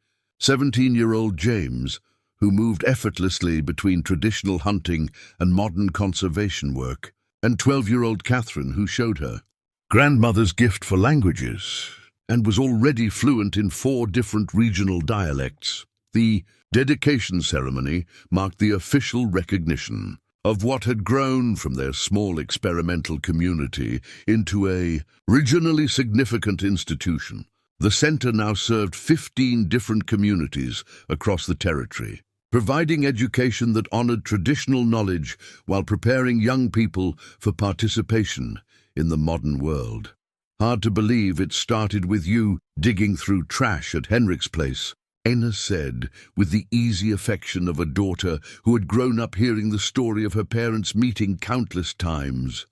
17-year-old James, who moved effortlessly between traditional hunting and modern conservation work, and 12-year-old Catherine, who showed her grandmother's gift for languages and was already fluent in 4 different regional dialects. The dedication ceremony marked the official recognition of what had grown from their small experimental community into a regionally significant institution. The center now served 15 different communities across the territory, providing education that honored traditional knowledge while preparing young people for participation in the modern world. Hard to believe it started with you digging through trash at Henrik's place, Anna said, with the easy affection of a daughter who had grown up hearing the story of her parents meeting countless times.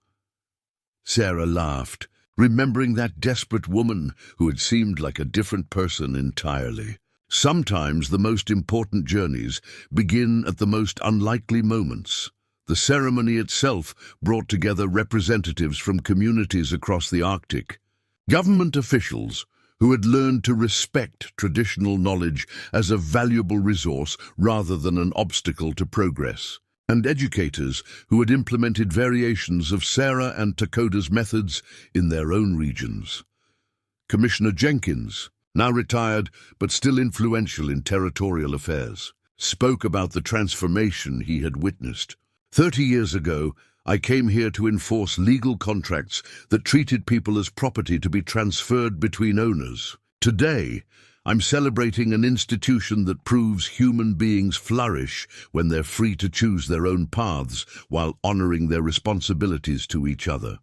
Sarah laughed, remembering that desperate woman who had seemed like a different person entirely. Sometimes the most important journeys begin at the most unlikely moments. The ceremony itself brought together representatives from communities across the Arctic, government officials who had learned to respect traditional knowledge as a valuable resource rather than an obstacle to progress, and educators who had implemented variations of Sarah and Takoda's methods in their own regions. Commissioner Jenkins, now retired but still influential in territorial affairs, spoke about the transformation he had witnessed. 30 years ago, I came here to enforce legal contracts that treated people as property to be transferred between owners. Today, I'm celebrating an institution that proves human beings flourish when they're free to choose their own paths while honoring their responsibilities to each other.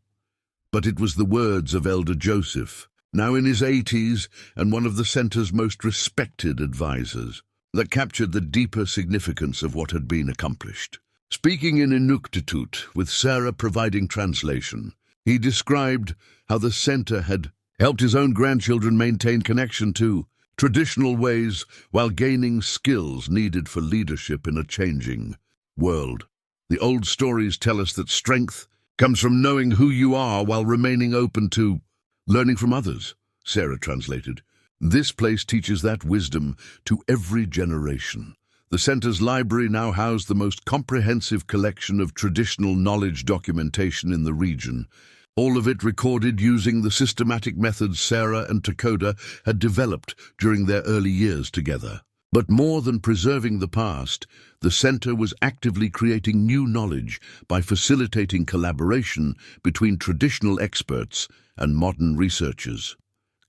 But it was the words of Elder Joseph, now in his 80s and one of the center's most respected advisors, that captured the deeper significance of what had been accomplished. Speaking in Inuktitut, with Sarah providing translation, he described how the center had helped his own grandchildren maintain connection to traditional ways while gaining skills needed for leadership in a changing world. The old stories tell us that strength comes from knowing who you are while remaining open to learning from others, Sarah translated. This place teaches that wisdom to every generation. The center's library now housed the most comprehensive collection of traditional knowledge documentation in the region, all of it recorded using the systematic methods Sarah and Takoda had developed during their early years together. But more than preserving the past, the center was actively creating new knowledge by facilitating collaboration between traditional experts and modern researchers.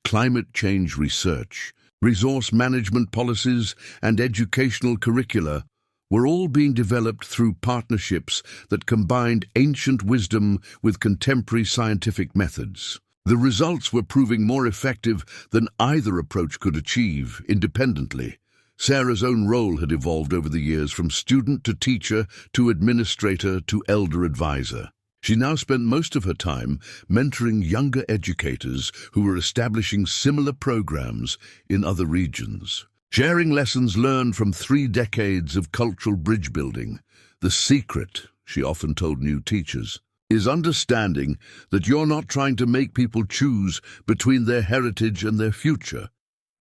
Climate change research, resource management policies, and educational curricula were all being developed through partnerships that combined ancient wisdom with contemporary scientific methods. The results were proving more effective than either approach could achieve independently. Sarah's own role had evolved over the years from student to teacher to administrator to elder advisor. She now spent most of her time mentoring younger educators who were establishing similar programs in other regions. Sharing lessons learned from 3 decades of cultural bridge building, the secret, she often told new teachers, is understanding that you're not trying to make people choose between their heritage and their future.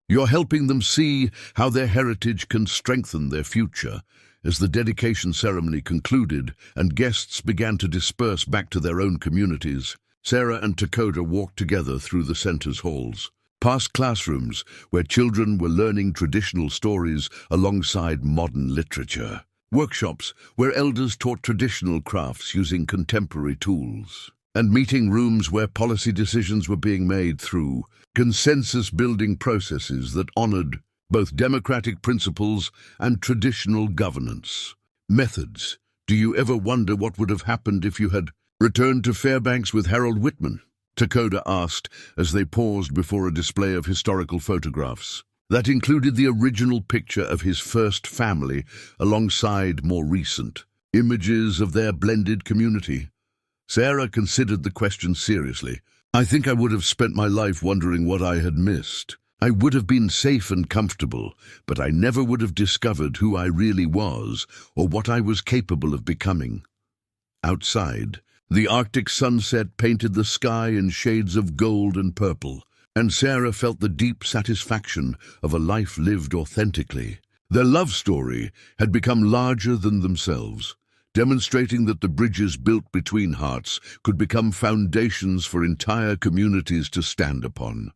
You're helping them see how their heritage can strengthen their future. As the dedication ceremony concluded and guests began to disperse back to their own communities, Sarah and Takoda walked together through the center's halls, past classrooms where children were learning traditional stories alongside modern literature, workshops where elders taught traditional crafts using contemporary tools, and meeting rooms where policy decisions were being made through consensus-building processes that honored both democratic principles and traditional governance methods. Do you ever wonder what would have happened if you had returned to Fairbanks with Harold Whitman? Takoda asked as they paused before a display of historical photographs that included the original picture of his first family alongside more recent images of their blended community. Sarah considered the question seriously. I think I would have spent my life wondering what I had missed. I would have been safe and comfortable, but I never would have discovered who I really was or what I was capable of becoming. Outside, The Arctic sunset painted the sky in shades of gold and purple, and Sarah felt the deep satisfaction of a life lived authentically. Their love story had become larger than themselves, demonstrating that the bridges built between hearts could become foundations for entire communities to stand upon.